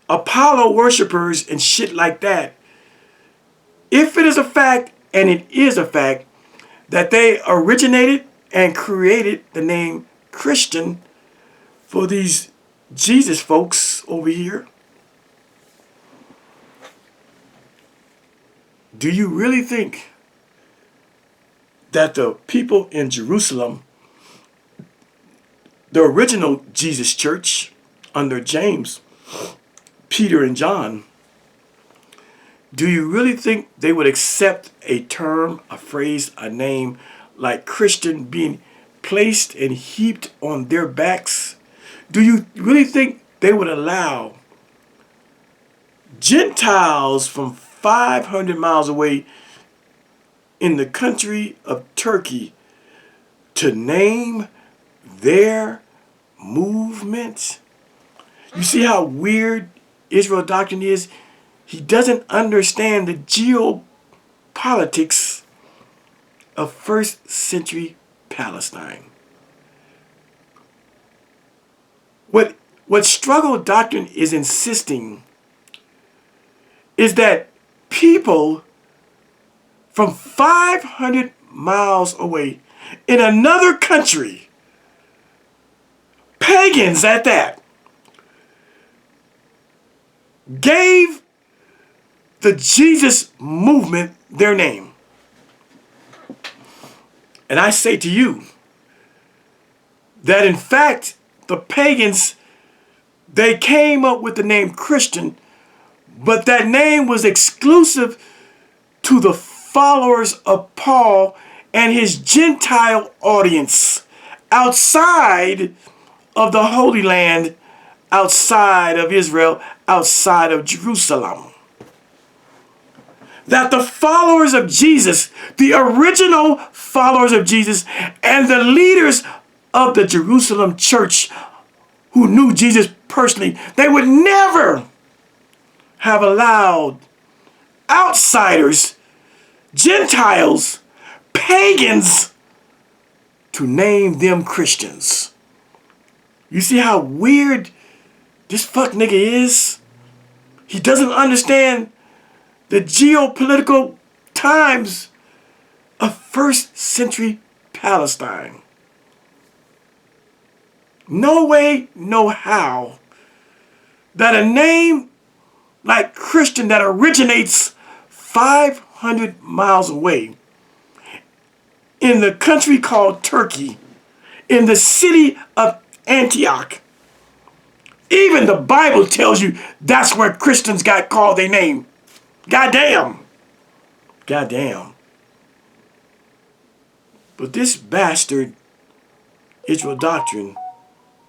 Apollo worshippers, and shit like that, if it is a fact, and it is a fact, that they originated and created the name Christian for these Jesus folks over here, do you really think that the people in Jerusalem, the original Jesus church under James, Peter, and John, do you really think they would accept a term, a phrase, a name like Christian being placed and heaped on their backs? Do you really think they would allow Gentiles from 500 miles away in the country of Turkey to name their movement? You see how weird Israel Doctrine is? He doesn't understand the geopolitics of first century Palestine. What struggle doctrine is insisting is that people from 500 miles away in another country, pagans at that, gave the Jesus movement their name. And I say to you that in fact, the pagans, they came up with the name Christian, but that name was exclusive to the followers of Paul and his Gentile audience outside of the Holy Land, outside of Israel, outside of Jerusalem. That the followers of Jesus, the original followers of Jesus, and the leaders of the Jerusalem church who knew Jesus personally, they would never have allowed outsiders, Gentiles, pagans, to name them Christians. You see how weird this fuck nigga is? He doesn't understand the geopolitical times of first century Palestine. No way, no how that a name like Christian that originates 500 miles away in the country called Turkey, in the city of Antioch. Even the Bible tells you that's where Christians got called their name. Goddamn. Goddamn. But this bastard Israel doctrine,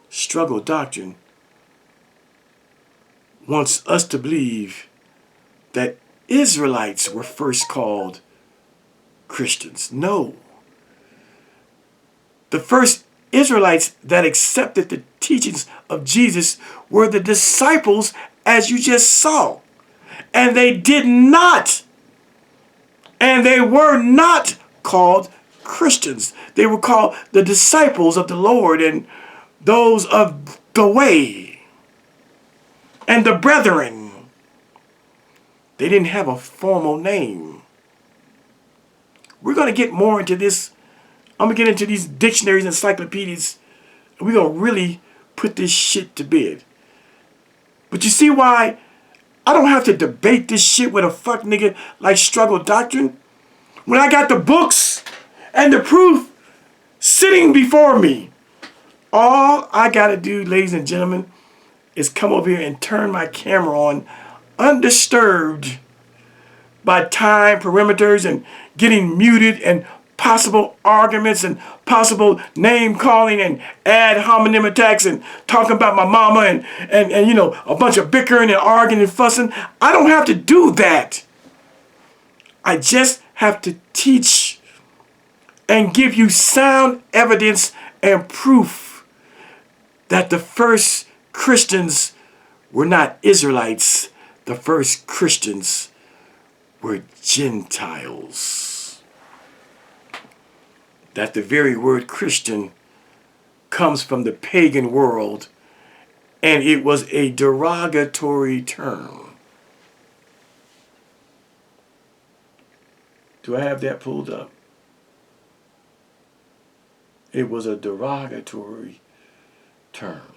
struggle doctrine, wants us to believe that Israelites were first called Christians. No. The first Israelites that accepted the teachings of Jesus were the disciples, as you just saw. And they did not, and they were not called Christians. They were called the disciples of the Lord and those of the way and the brethren. They didn't have a formal name. We're going to get more into this. I'm going to get into these dictionaries, encyclopedias, and we're going to really put this shit to bed. But you see why I don't have to debate this shit with a fuck nigga like Struggle Doctrine? When I got the books and the proof sitting before me, all I got to do, ladies and gentlemen, is come over here and turn my camera on undisturbed by time perimeters and getting muted and possible arguments and possible name calling and ad hominem attacks and talking about my mama and you know, a bunch of bickering and arguing and fussing. I don't have to do that. I just have to teach and give you sound evidence and proof that the first Christians were not Israelites. The first Christians were Gentiles. That the very word Christian comes from the pagan world, and it was a derogatory term. Do I have that pulled up? It was a derogatory term.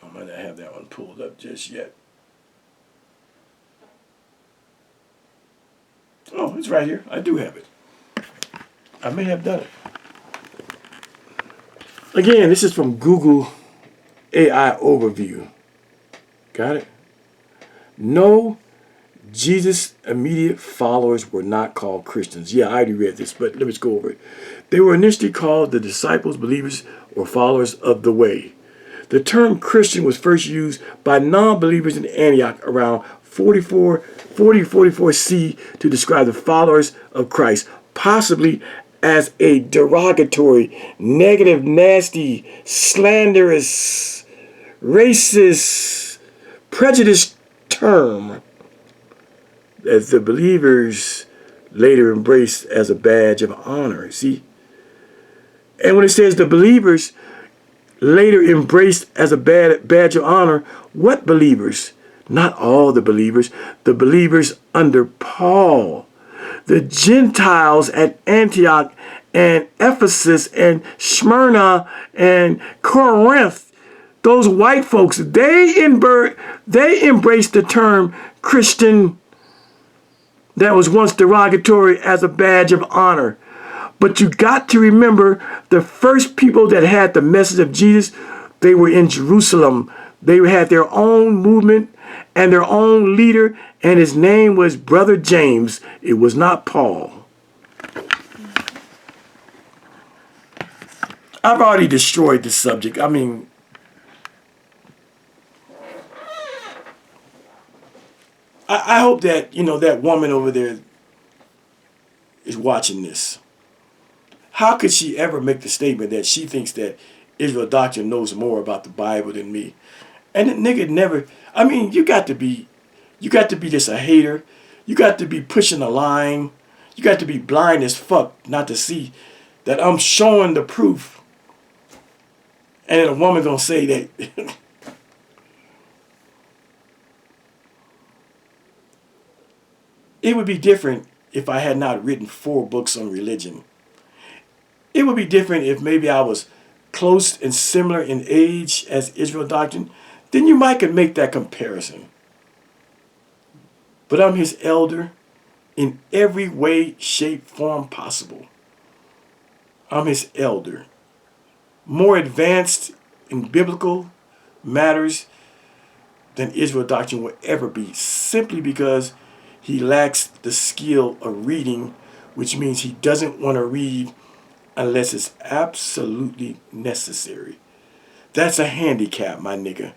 I might not have that one pulled up just yet. Oh, it's right here. I do have it. I may have done it. Again, this is from Google AI Overview. Got it? No, Jesus' immediate followers were not called Christians. Yeah, I already read this, but let me just go over it. They were initially called the disciples, believers, or followers of the way. The term Christian was first used by non-believers in Antioch around 40-44 C to describe the followers of Christ, possibly as a derogatory, negative, nasty, slanderous, racist, prejudiced term that the believers later embraced as a badge of honor. See? And when it says the believers later embraced as a badge of honor, what believers? Not all the believers under Paul. The Gentiles at Antioch and Ephesus and Smyrna and Corinth, those white folks, they embraced the term Christian that was once derogatory as a badge of honor. But you got to remember, the first people that had the message of Jesus, they were in Jerusalem. They had their own movement and their own leader, and his name was Brother James. It was not Paul. I've already destroyed the subject. I mean, I hope that, that woman over there is watching this. How could she ever make the statement that she thinks that Israel Doctrine knows more about the Bible than me? And the nigga never, I mean, you got to be just a hater. You got to be pushing a line. You got to be blind as fuck not to see that I'm showing the proof. And then a woman gonna say that. It would be different if I had not written 4 books on religion. It would be different if maybe I was close and similar in age as Israel Doctrine. Then you might could make that comparison. But I'm his elder in every way, shape, form possible. I'm his elder. More advanced in biblical matters than Israel Doctrine will ever be, simply because he lacks the skill of reading, which means he doesn't want to read unless it's absolutely necessary. That's a handicap, my nigga.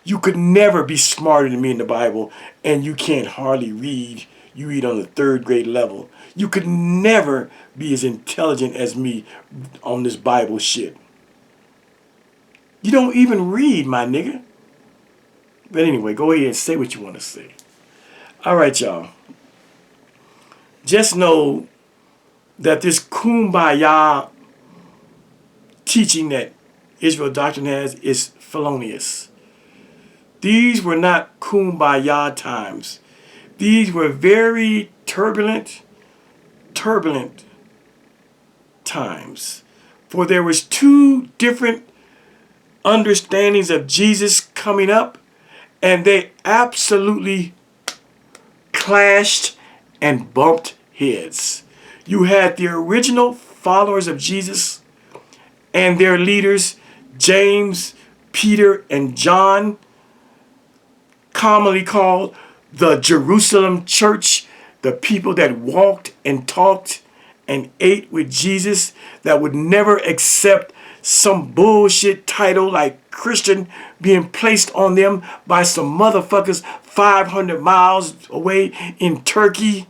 You could never be smarter than me in the Bible, and you can't hardly read. You read on the 3rd grade level. You could never be as intelligent as me on this Bible shit. You don't even read, my nigga. But anyway, go ahead and say what you want to say. All right, y'all. Just know that this Kumbaya teaching that Israel Doctrine has is felonious. These were not Kumbaya times. These were very turbulent times. For there was 2 different understandings of Jesus coming up, and they absolutely clashed and bumped heads. You had the original followers of Jesus and their leaders, James, Peter, and John, commonly called the Jerusalem church, the people that walked and talked and ate with Jesus, that would never accept some bullshit title like Christian being placed on them by some motherfuckers 500 miles away in Turkey,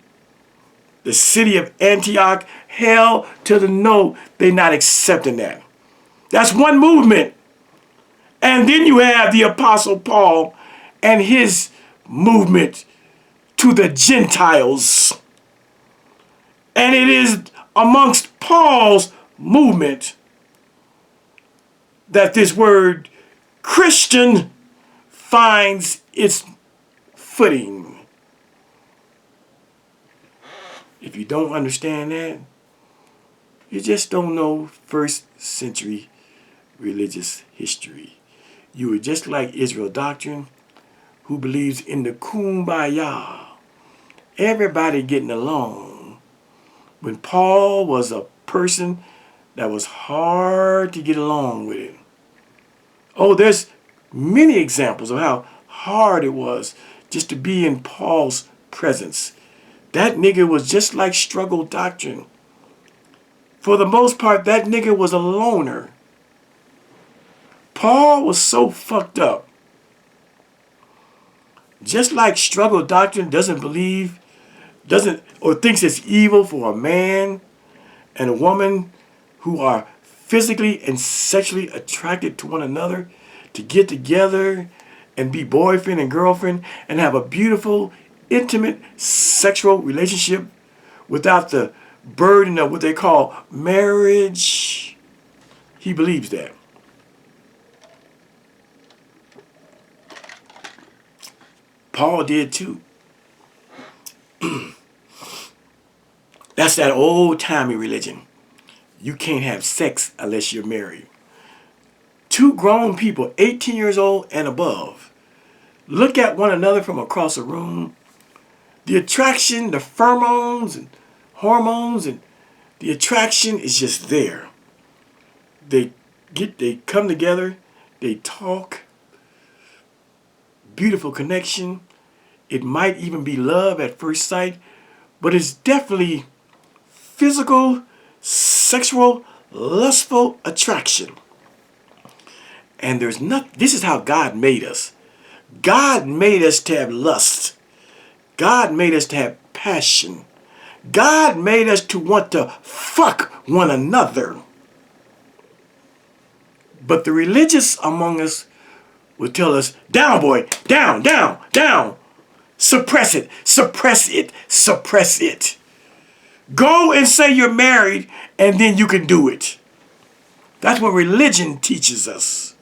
the city of Antioch. Hell to the no, they're not accepting that. That's one movement. And then you have the Apostle Paul and his movement to the Gentiles. And it is amongst Paul's movement that this word Christian finds its footing. If you don't understand that, you just don't know 1st century religious history. You are just like Israel Doctrine, who believes in the Kumbaya, everybody getting along, when Paul was a person that was hard to get along with it. Oh, there's many examples of how hard it was just to be in Paul's presence. That nigga was just like Struggle Doctrine. For the most part, that nigga was a loner. Paul was so fucked up. Just like Struggle Doctrine doesn't believe, or thinks it's evil for a man and a woman who are physically and sexually attracted to one another to get together and be boyfriend and girlfriend and have a beautiful, intimate sexual relationship without the burden of what they call marriage. He believes that. Paul did too. That's that old-timey religion. You can't have sex unless you're married. Two grown people, 18 years old and above, look at one another from across a room. The attraction, the pheromones and hormones, and the attraction is just there. They come together, they talk, beautiful connection. It might even be love at first sight, but it's definitely physical, sexual, lustful attraction. And this is how God made us. God made us to have lust. God made us to have passion. God made us to want to fuck one another. But the religious among us will tell us, down boy, down, down, down. Suppress it, suppress it, suppress it. Go and say you're married and then you can do it. That's what religion teaches us.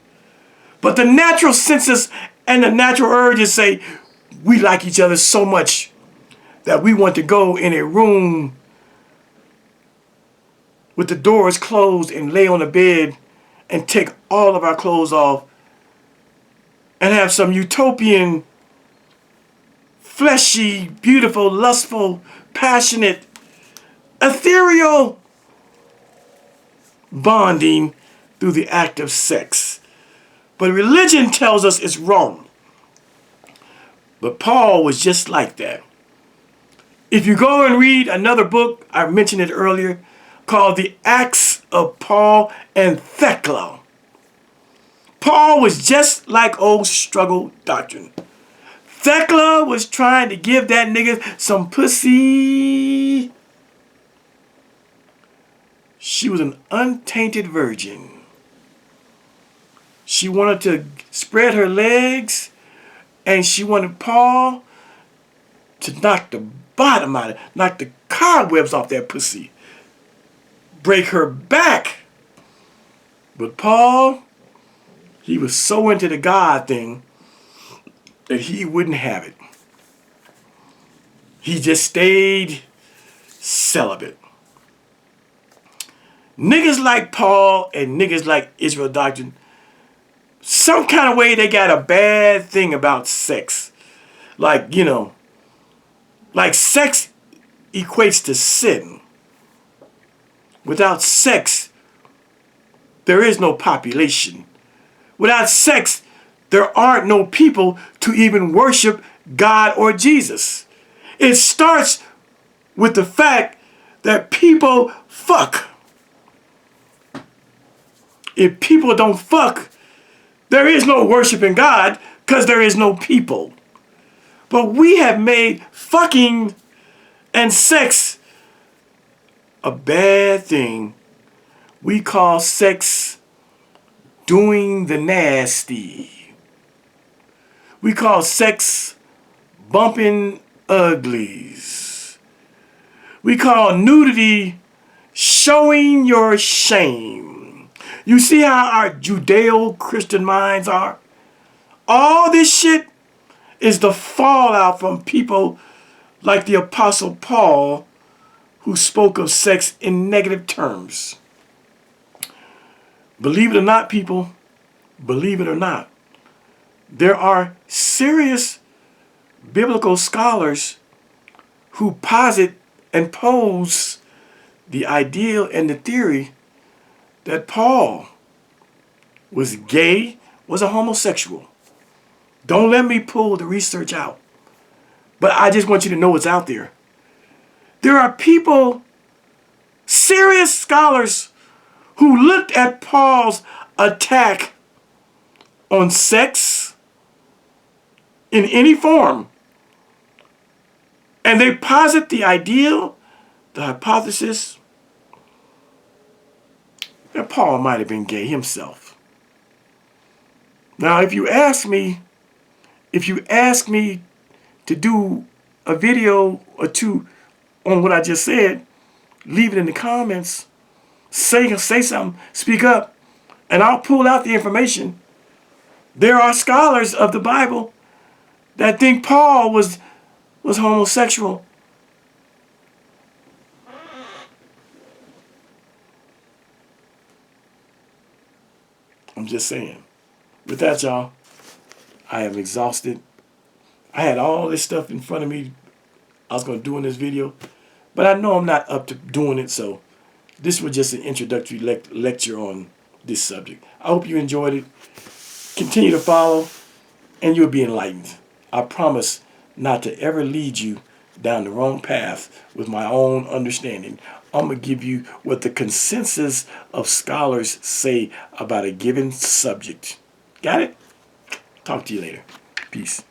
But the natural senses and the natural urges say we like each other so much that we want to go in a room with the doors closed and lay on the bed and take all of our clothes off and have some utopian, fleshy, beautiful, lustful, passionate, ethereal bonding through the act of sex. But religion tells us it's wrong. But Paul was just like that. If you go and read another book, I mentioned it earlier, called The Acts of Paul and Thecla. Paul was just like old struggle Doctrine. Thecla was trying to give that nigga some pussy. She was an untainted virgin. She wanted to spread her legs, and she wanted Paul to knock the bottom out of it, knock the cobwebs off that pussy, break her back. But Paul, he was so into the God thing that he wouldn't have it. He just stayed celibate. Niggas like Paul and niggas like Israel Doctrine, some kind of way they got a bad thing about sex. Like, like sex equates to sin. Without sex, there is no population. Without sex, there aren't no people to even worship God or Jesus. It starts with the fact that people fuck. If people don't fuck, there is no worshiping God because there is no people. But we have made fucking and sex a bad thing. We call sex doing the nasty. We call sex bumping uglies. We call nudity showing your shame. You see how our Judeo-Christian minds are? All this shit is the fallout from people like the Apostle Paul, who spoke of sex in negative terms. Believe it or not, people, believe it or not, there are serious biblical scholars who posit and pose the ideal and the theory that Paul was gay, was a homosexual. Don't let me pull the research out. But I just want you to know it's out there. There are people, serious scholars, who looked at Paul's attack on sex in any form, and they posit the ideal, the hypothesis, that Paul might have been gay himself. Now, if you ask me to do a video or two on what I just said, leave it in the comments. Say something, speak up, and I'll pull out the information. There are scholars of the Bible that think Paul was homosexual. I'm just saying. With that, y'all, I am exhausted. I had all this stuff in front of me I was going to do in this video, but I know I'm not up to doing it, so this was just an introductory lecture on this subject. I hope you enjoyed it. Continue to follow, and you'll be enlightened. I promise not to ever lead you down the wrong path with my own understanding. I'm going to give you what the consensus of scholars say about a given subject. Got it? Talk to you later. Peace.